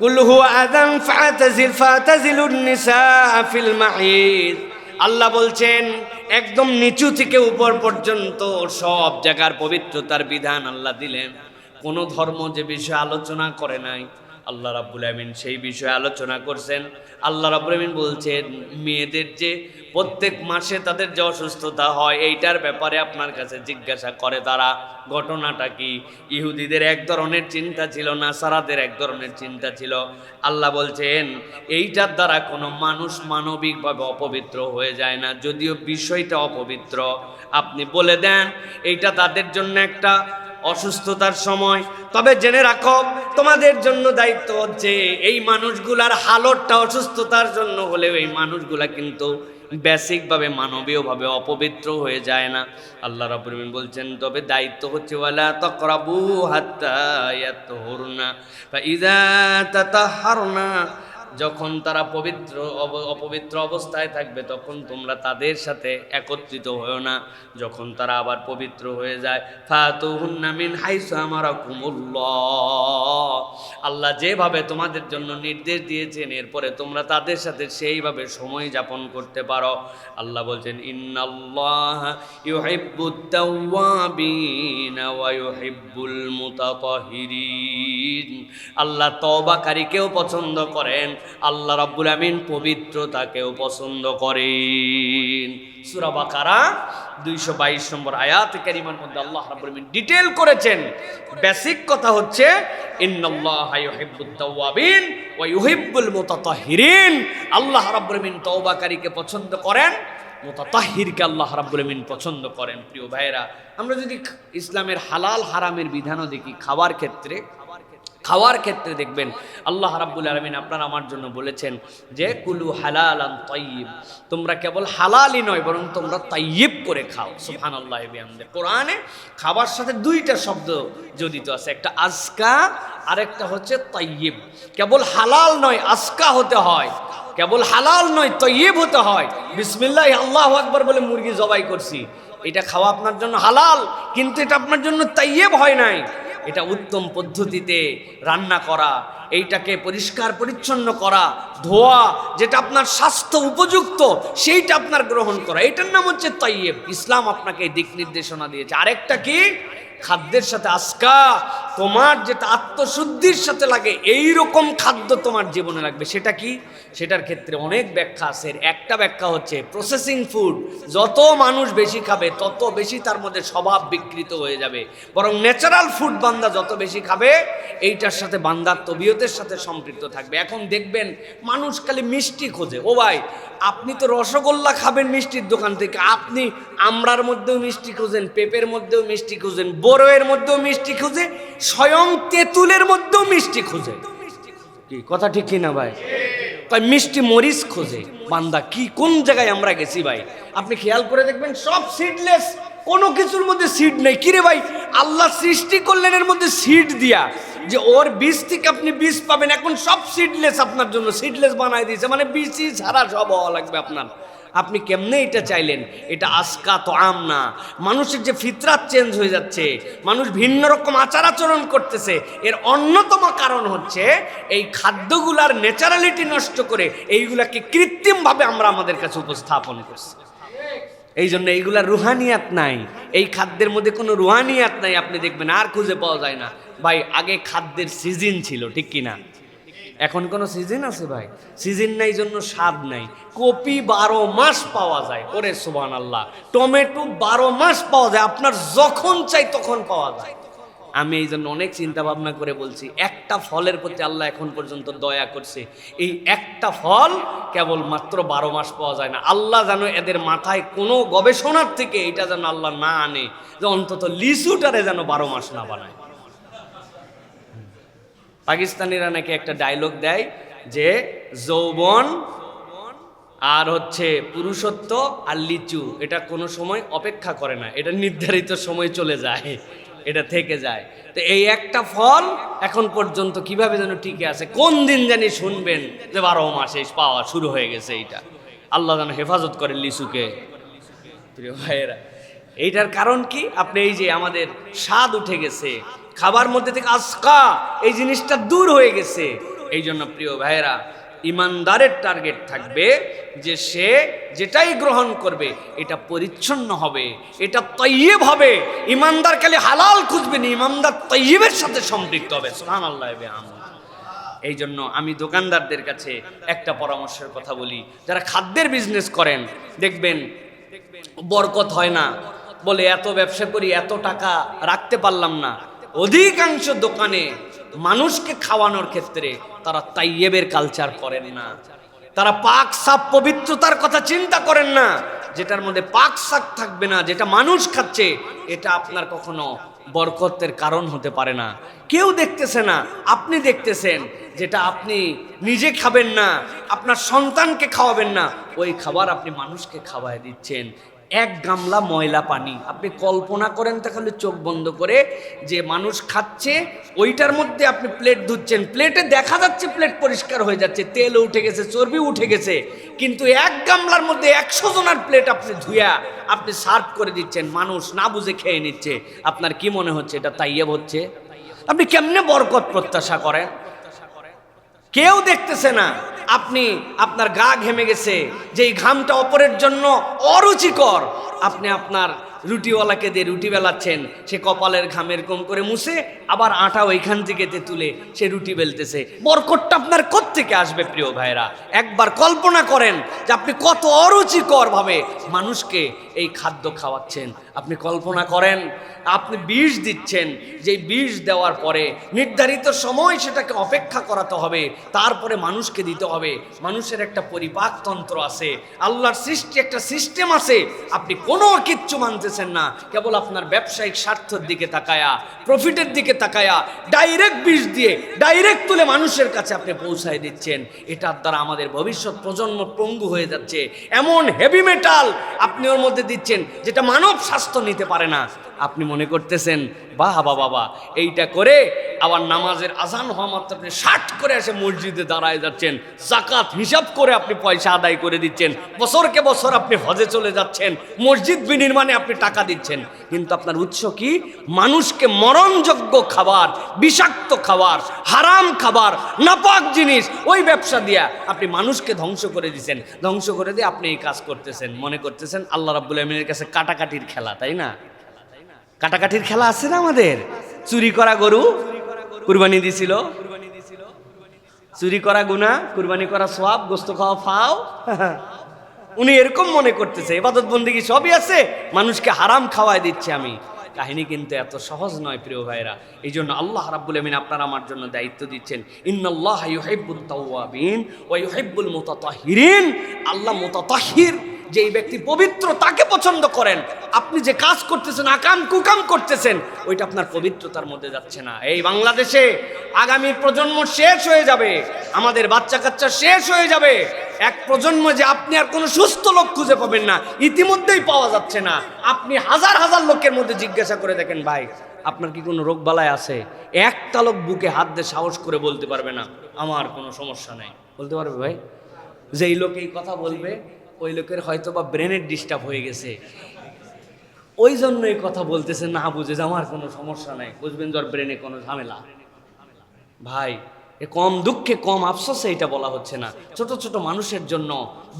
কুল হুয়া আযান ফাতাজিলুন নিসা ফিল মাহিদ। আল্লাহ বলছেন একদম নিচু থেকে উপর পর্যন্ত সব জায়গার পবিত্রতার বিধান আল্লাহ দিলেন। কোন ধর্ম যে বিষয়ে আলোচনা করে নাই, আল্লাহ রাব্বুল আমিন সেই বিষয়ে আলোচনা করছেন। আল্লাহ রাব্বুল আমিন বলছেন মেয়েদের যে প্রত্যেক মাসে তাদের যে অসুস্থতা হয় এইটার ব্যাপারে আপনার কাছে জিজ্ঞাসা করে তারা, ঘটনাটা কি? ইহুদিদের এক ধরনের চিন্তা ছিল, নাসারাদের এক ধরনের চিন্তা ছিল। আল্লাহ বলছেন এইটার দ্বারা কোনো মানুষ মানবিকভাবে অপবিত্র হয়ে যায় না, যদিও বিষয়টা অপবিত্র। আপনি বলে দেন এইটা তাদের জন্য একটা অসুস্থতার সময়, তবে জেনে রাখো তোমাদের জন্য দায়িত্ব হচ্ছে এই মানুষগুলার হালতটা অসুস্থতার জন্য হলেও এই মানুষগুলা কিন্তু বেসিকভাবে মানবীয়ভাবে অপবিত্র হয়ে যায় না। আল্লাহ রাব্বুল আমিন বলছেন তবে দায়িত্ব হচ্ছে ওয়ালা তাকরাবু হাত্তা ইয়াতহুরনা ফাইযা তাতাহহারনা, যখন তারা অপবিত্র অবস্থায় থাকবে তখন তোমরা তাদের সাথে একত্রিত হও না। যখন তারা আবার পবিত্র হয়ে যায় ফাতুহুন্না মিন হাইসু আমারাকুমুল্লাহ, আল্লাহ যেভাবে তোমাদের জন্য নির্দেশ দিয়েছেন এরপরে তোমরা তাদের সাথে সেইভাবে সময় যাপন করতে পারো। আল্লাহ বলছেন ইন্নাল্লাহা ইউহিব্বুত তাওয়াবিনা ওয়া ইউহিব্বুল মুতাতাহহিরিন, আল্লাহ তওবাকারীকেও পছন্দ করেন, আল্লাহ রাব্বুল আমিন পবিত্রতাকেও পছন্দ করেন। সূরা বাকারা 222 নম্বর আয়াত কারিমার মধ্যে আল্লাহ রাব্বুল আমিন ডিটেইল করেছেন। বেসিক কথা হচ্ছে ইন্নাল্লাহা ইউহিব্বুত তাওয়াবিন ওয়া ইউহিব্বুল মুতাতাহহিরিন, আল্লাহ রাব্বুল আমিন তওবাকারীকে পছন্দ করেন, মুতাতাহহিরকে আল্লাহ রাব্বুল আমিন পছন্দ করেন। প্রিয় ভাইরা, আমরা যদি ইসলামের হালাল হারামের বিধানও দেখি, খাওয়ার ক্ষেত্রে দেখবেন আল্লাহ রাব্বুল আলামিন আপনার আমার জন্য বলেছেন যে কুলু হালালান তাইয়্যিব, তোমরা কেবল হালালই নয় বরং তোমরা তাইয়্যিব করে খাও। সুবহানাল্লাহি বিহামদিহি। কোরআনে খাবার সাথে দুইটা শব্দ জড়িত আছে, একটা আজকা আর একটা হচ্ছে তাইয়্যিব। কেবল হালাল নয় আজকা হতে হয়, কেবল হালাল নয় তাইয়্যিব হতে হয়। বিসমিল্লাহ আল্লাহু আকবার বলে মুরগি জবাই করছি, এটা খাওয়া আপনার জন্য হালাল, কিন্তু এটা আপনার জন্য তাইয়্যিব হয় নাই। এটা উত্তম পদ্ধতিতে রান্না করা, এইটাকে পরিষ্কার পরিচ্ছন্ন করা, ধোয়া, যেটা আপনার স্বাস্থ্য উপযুক্ত সেইটা আপনার গ্রহণ করা, এটার নাম হচ্ছে তাইয়্যিব। ইসলাম আপনাকে দিক নির্দেশনা দিয়েছে। আরেকটা কি? খাদ্যের সাথে আজকা, তোমার যেটা আত্মশুদ্ধির সাথে লাগে এই রকম খাদ্য তোমার জীবনে লাগবে। সেটা কি? সেটার ক্ষেত্রে অনেক ব্যাখ্যা আছে। একটা ব্যাখ্যা হচ্ছে প্রসেসিং ফুড, যত মানুষ বেশি খাবে তত বেশি তার মধ্যে স্বভাব বিকৃত হয়ে যাবে, বরং ন্যাচারাল ফুড বান্দা যত বেশি খাবে এইটার সাথে বান্দার তবিয়তের সাথে সম্পৃক্ত থাকবে। এখন দেখবেন মানুষ খালি মিষ্টি খোঁজে। ও ভাই, আপনি তো রসগোল্লা খাবেন মিষ্টির দোকান থেকে, আপনি আমড়ার মধ্যেও মিষ্টি খুঁজেন, পেঁপের মধ্যেও মিষ্টি খুঁজেন, বড়ইয়ের মধ্যেও মিষ্টি খুঁজে, স্বয়ং তেঁতুলের মধ্যেও মিষ্টি খুঁজে। কি কথা ঠিক কিনা ভাই? তাই মিষ্টি মরিচ খোঁজে বান্দা। কি কোন জায়গায় আমরা গেছি ভাই? আপনি খেয়াল করে দেখবেন সব সিডলেস, কোনো কিছুর মধ্যে সিড নেই। কিরে ভাই, আল্লাহ সৃষ্টি করলেন এর মধ্যে সিড দিয়া, যে ওর বীজ থেকে আপনি বীজ পাবেন, এখন সব সিডলেস আপনার জন্য সিডলেস বানাই দিয়েছে, মানে বীজই ছাড়া সব হওয়া লাগবে আপনার। আপনি কেমনে এটা চাইলেন? এটা আজকা তো আম না। মানুষের যে ফিতরাত চেঞ্জ হয়ে যাচ্ছে, মানুষ ভিন্ন রকম আচার আচরণ করতেছে, এর অন্যতম কারণ হচ্ছে এই খাদ্যগুলার ন্যাচারালিটি নষ্ট করে এইগুলাকে কৃত্রিমভাবে আমরা আমাদের কাছে উপস্থাপন করছি। এই জন্য এইগুলার রুহানিয়াত নাই, এই খাদ্যের মধ্যে কোনো রুহানিয়াত নাই। আপনি দেখবেন আর খুঁজে পাওয়া যায় না ভাই। আগে খাদ্যের সিজন ছিল, ঠিক কিনা? এখন কোনো সিজন আছে ভাই? সিজন নাই জন্য স্বাদ নাই। কপি 12 মাস পাওয়া যায়, ওরে সুবহানাল্লাহ। টমেটো 12 মাস পাওয়া যায়, আপনার যখন চাই তখন পাওয়া যায়। আমি এই জন্য অনেক চিন্তা ভাবনা করে বলছি, একটা ফলের প্রতি আল্লাহ এখন পর্যন্ত দয়া করছে। এই একটা ফল কেবল মাত্র 12 মাস পাওয়া যায় না। আল্লাহ যেন এদের মাথায় কোনো গবেষণার থেকে এটা যেন আল্লাহ না আনে, যে অন্তত লিচুটারে যেন 12 মাস না বানায়। পাকিস্তানিরা নাকি একটা ডায়লগ দেয় যে যৌবন আর হচ্ছে পুরুষত্ব আর লিচু এটা কোনো সময় অপেক্ষা করে না, এটা নির্ধারিত সময় চলে যায়, এটা থেকে যায়। তো এই একটা ফল এখন পর্যন্ত কিভাবে যেন টিকে আছে। কোন দিন জানি শুনবেন যে 12 মাসে পাওয়া শুরু হয়ে গেছে। এইটা আল্লাহ যেন হেফাজত করে লিচুকে। প্রিয় ভাইয়েরা, এইটার কারণ কি? আপনি এই যে আমাদের স্বাদ উঠে গেছে, খাবার মধ্যে থেকে আজকা এই জিনিসটা দূর হয়ে গেছে। এই জন্য প্রিয় ভাইয়েরা, ইমানদারের টার্গেট থাকবে যে সে যেটাই গ্রহণ করবে এটা পরিচ্ছন্ন হবে, এটা তয়্যিব হবে। ইমানদার খালি হালাল খুঁজবে না, ইমানদার তয়্যিবের সাথে সম্পৃক্ত হবে। সুবহানাল্লাহ। এই জন্য আমি দোকানদারদের কাছে একটা পরামর্শের কথা বলি, যারা খাদ্যের বিজনেস করেন দেখবেন বরকত হয় না, বলে এত ব্যবসা করি এত টাকা রাখতে পারলাম না। অধিকাংশ দোকানে মানুষকে খাওয়ানোর ক্ষেত্রে তারা তাইয়েবের কালচার করেন না, তারা পাক সাফ পবিত্রতার কথা চিন্তা করেন না। যেটার মধ্যে পাক সাফ থাকবে না, যেটা মানুষ খাচ্ছে, এটা আপনার কখনো বরকতের কারণ হতে পারে না। কেউ দেখতেছে না, আপনি দেখতেছেন। যেটা আপনি নিজে খাবেন না, আপনার সন্তানকে খাওয়াবেন না, ওই খাবার আপনি মানুষকে খাওয়ায় দিচ্ছেন। এক গামলা ময়লা পানি, আপনি কল্পনা করেন তাহলে চোখ বন্ধ করে, যে মানুষ খাচ্ছে ওইটার মধ্যে আপনি প্লেট ধুচ্ছেন, প্লেটে দেখা যাচ্ছে প্লেট পরিষ্কার হয়ে যাচ্ছে, তেল উঠে গেছে, চর্বি উঠে গেছে, কিন্তু এক গামলার মধ্যে 100 জনের প্লেট আপনি ধুয়া আপনি সার্ভ করে দিচ্ছেন, মানুষ না বুঝে খেয়ে নিচ্ছে। আপনার কি মনে হচ্ছে এটা তাইয়েব হচ্ছে? আপনি কেমনে বরকত প্রত্যাশা করেন? কেউ দেখতেছে না। আপনি আপনার গা ঘেমে গেছে, যেই ঘামটা অপরের জন্য অরুচিকর, আপনি আপনার রুটিওয়ালাকে দিয়ে রুটি বেলাচ্ছেন, সে কপালের ঘাম এরকম করে মুছে আবার আটা ওইখান থেকে তুলে সে রুটি বেলতেছে। বরকতটা আপনার কোত্থেকে আসবে প্রিয় ভাইরা? একবার কল্পনা করেন যে আপনি কত অরুচিকর ভাবে মানুষকে এই খাদ্য খাওয়াচ্ছেন। আপনি কল্পনা করেন আপনি বিষ দিচ্ছেন, যে বিষ দেওয়ার পরে নির্ধারিত সময় সেটাকে অপেক্ষা করাতে হবে, তারপরে মানুষকে দিতে হবে। মানুষের একটা পরিপাকতন্ত্র আছে, আল্লাহর সৃষ্টি একটা সিস্টেম আছে। আপনি কোনো কিচ্ছু মানতেছেন না, কেবল আপনার ব্যবসায়িক স্বার্থের দিকে তাকায়া, প্রফিটের দিকে তাকায়া ডাইরেক্ট বিষ দিয়ে ডাইরেক্ট তুলে মানুষের কাছে আপনি পৌঁছায় দিচ্ছেন। এটার দ্বারা আমাদের ভবিষ্যৎ প্রজন্ম পঙ্গু হয়ে যাচ্ছে। এমন হেভি মেটাল আপনি ওর মধ্যে দিচ্ছেন যেটা মানব স্বাস্থ্য নিতে পারে না। আপনি মনে করতেছেন বাহ বাবা, এইটা করে আবার নামাজের আজান হওয়া মাত্র আপনি 60 করে এসে মসজিদে দাঁড়ায় যাচ্ছেন, জাকাত হিসাব করে আপনি পয়সা আদায় করে দিচ্ছেন, বছরকে বছর আপনি হজে চলে যাচ্ছেন, মসজিদ বিনির্মাণে আপনি টাকা দিচ্ছেন। কিন্তু আপনার উৎস কি? মানুষকে মরণযোগ্য খাবার, বিষাক্ত খাবার, হারাম খাবার, নাপাক জিনিস, ওই ব্যবসা দিয়া আপনি মানুষকে ধ্বংস করে দিচ্ছেন। ধ্বংস করে দিয়ে আপনি এই কাজ করতেছেন, মনে করতেছেন আল্লাহ রাব্বুল আমিনের কাছে কাটাকাটির খেলা, তাই না? কাটাকাটির খেলা আছে না আমাদের? চুরি করা গরু কুরবানি দিছিল, চুরি করা গুনাহ, কুরবানি করা সওয়াব, গোশত খাওয়া ফাও। উনি এরকম মনে করতেছে ইবাদত বন্দেগী সবই আছে, মানুষকে হারাম খাওয়ায় দিচ্ছে আমি। কাহিনী কিন্তু এত সহজ নয় প্রিয় ভাইরা। এই জন্য আল্লাহ রাব্বুল আমিন আপনার আমার জন্য দায়িত্ব দিচ্ছেন, ইন্নাল্লাহা ইউহিব্বুত তাওয়াবিন ওয়া ইউহিব্বুল মুতাতাহহিরিন। আল্লাহ মুতাতাহহির, যেই ব্যক্তি পবিত্র তাকে পছন্দ করেন। আপনি যে কাজ করতেছেন, আকাম কুকাম করতেছেন, ওইটা আপনার পবিত্রতার মধ্যে যাচ্ছে না। এই বাংলাদেশে আগামী প্রজন্ম শেষ হয়ে যাবে, আমাদের বাচ্চা কাচ্চা শেষ হয়ে যাবে। এক প্রজন্ম যে আপনি আর কোনো সুস্থ লোক খুঁজে পাবেন না, ইতিমধ্যেই পাওয়া যাচ্ছে না। আপনি হাজার হাজার লোকের মধ্যে জিজ্ঞাসা করে দেখেন, ভাই আপনার কি কোনো রোগ বালায় আছে? একটা লোক বুকে হাত দিয়ে সাহস করে বলতে পারবে না আমার কোনো সমস্যা নেই। বলতে পারবে ভাই? যেই লোক এই কথা বলবে ওই লোকের হয়তো বা ব্রেনের ডিস্টার্ব হয়ে গেছে, ওই জন্য এই কথা বলতেছে, না বুঝে যে আমার কোনো সমস্যা নাই। বুঝবেন যে ওর ব্রেনে কোনো ঝামেলা। ভাই এ কম দুঃখে কম আফসোসে এটা বলা হচ্ছে না। ছোট ছোট মানুষের জন্য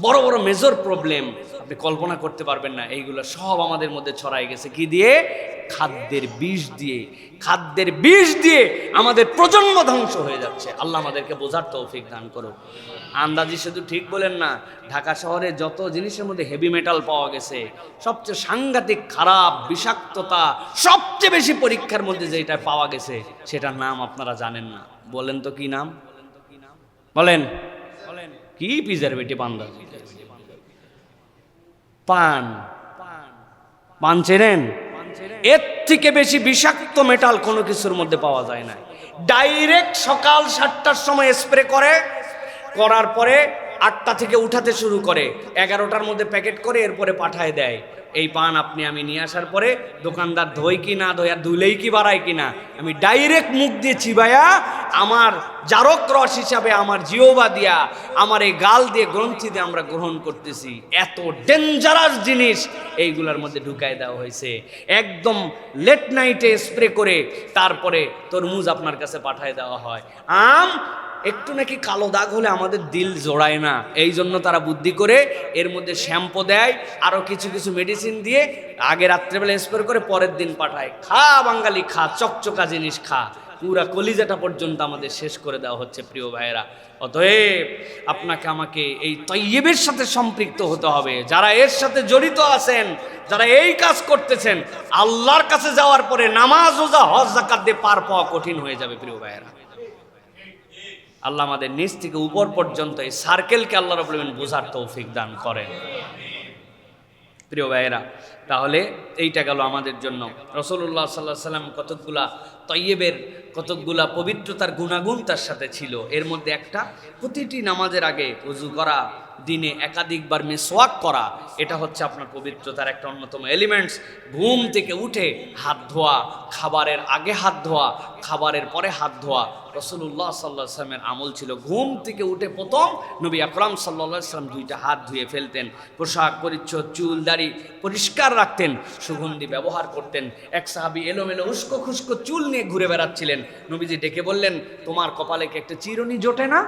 বড় বড় মেজর প্রবলেম আপনি কল্পনা করতে পারবেন না। এইগুলো সব আমাদের মধ্যে ছড়াই গেছে কি দিয়ে? খাদ্যের বিষ দিয়ে। খাদ্যের বিষ দিয়ে আমাদের প্রজন্ম ধ্বংস হয়ে যাচ্ছে। আল্লাহ আমাদেরকে বোঝার তৌফিক দান করো। আন্দাজি শুধু ঠিক বলেন না, ঢাকা শহরে যত জিনিসের মধ্যে হেভি মেটাল পাওয়া গেছে, সবচেয়ে সাংঘাতিক খারাপ বিষাক্ততা, সবচেয়ে বেশি পরীক্ষার মধ্যে যেটা পাওয়া গেছে সেটার নাম আপনারা জানেন না। বলেন তো কি নাম? বলেন কি? প্রিজারভেটিভ। পান। পান চেনেন? এর থেকে বেশি বিষাক্ত মেটাল কোনো কিছুর মধ্যে পাওয়া যায় না। ডাইরেক্ট সকাল 7টার সময় স্প্রে করার পরে 8টা থেকে উঠাতে শুরু করে, 11টার মধ্যে প্যাকেট করে এরপরে পাঠায় দেয়। এই পান আপনি আমি নিয়ে আসার পরে দোকানদার ধোয় কি না ধোয়া, ধুলেই কি বাড়ায় কিনা, আমি ডাইরেক্ট মুখ দিয়ে চিবাইয়া আমার জারক রস হিসাবে আমার জিহ্বা দিয়া, আমার এই গাল দিয়ে গ্রন্থি দিয়ে আমরা গ্রহণ করতেছি। এত ডেঞ্জারাস জিনিস এইগুলোর মধ্যে ঢুকাই দেওয়া হয়েছে। একদম লেট নাইটে স্প্রে করে তারপরে তরমুজ আপনার কাছে পাঠায় দেওয়া হয়। আম একটু নাকি কালো দাগ হলে আমাদের দিল জোড়ায় না, এই জন্য তারা বুদ্ধি করে এর মধ্যে শ্যাম্পু দেয়, আরও কিছু কিছু মেডিসিন দিয়ে আগে রাত্রেবেলা স্প্রে করে পরের দিন পাঠায়। খা বাঙালি খা, চকচকা জিনিস খা, পুরা কলিজাটা পর্যন্ত আমাদের শেষ করে দেওয়া হচ্ছে প্রিয় ভাইয়েরা। অতএব আপনাকে আমাকে এই তয়্যিবের সাথে সম্পৃক্ত হতে হবে। যারা এর সাথে জড়িত আছেন, যারা এই কাজ করতেছেন, আল্লাহর কাছে যাওয়ার পরে নামাজ, রোজা, হজ, যাকাত দিয়ে পার পাওয়া কঠিন হয়ে যাবে প্রিয় ভাইয়েরা। আল্লাহ আমাদের নিচ থেকে উপর পর্যন্ত এই সার্কেলকে আল্লাহ রাব্বুল আলামিন বোঝার তৌফিক দান করেন। প্রিয় ভাইয়েরা, তাহলে এইটা গেল আমাদের জন্য। রাসূলুল্লাহ সাল্লাল্লাহু আলাইহি সাল্লাম কতকগুলা তয়্যিবের, কতকগুলা পবিত্রতার গুণাগুণ তার সাথে ছিল। এর মধ্যে একটা, প্রতিটি নামাজের আগে ওযু করা, দিনে একাধিকবার মিসওয়াক করা, এটা হচ্ছে আপনার পবিত্রতার একটা অন্যতম এলিমেন্টস। ঘুম থেকে উঠে হাত ধোয়া, খাবারের আগে হাত ধোয়া, খাবারের পরে হাত ধোয়া, রাসূলুল্লাহ সাল্লাল্লাহু আলাইহি ওয়াসাল্লামের আমল ছিল। ঘুম থেকে উঠে প্রথম নবী আকরাম সাল্লাল্লাহু আলাইহি ওয়াসাল্লাম দুইটা হাত ধুয়ে ফেলতেন, পোশাক পরিচ্ছদ, চুল দাড়ি পরিষ্কার রাখতেন, সুগন্ধি ব্যবহার করতেন। এক সাহাবী এলোমেলো উস্কো খুস্কো চুল নিয়ে ঘুরে বেড়াচ্ছিলেন। নবীজি ডেকে বললেন, তোমার কপালে কি একটা চিরুনি জোটে না,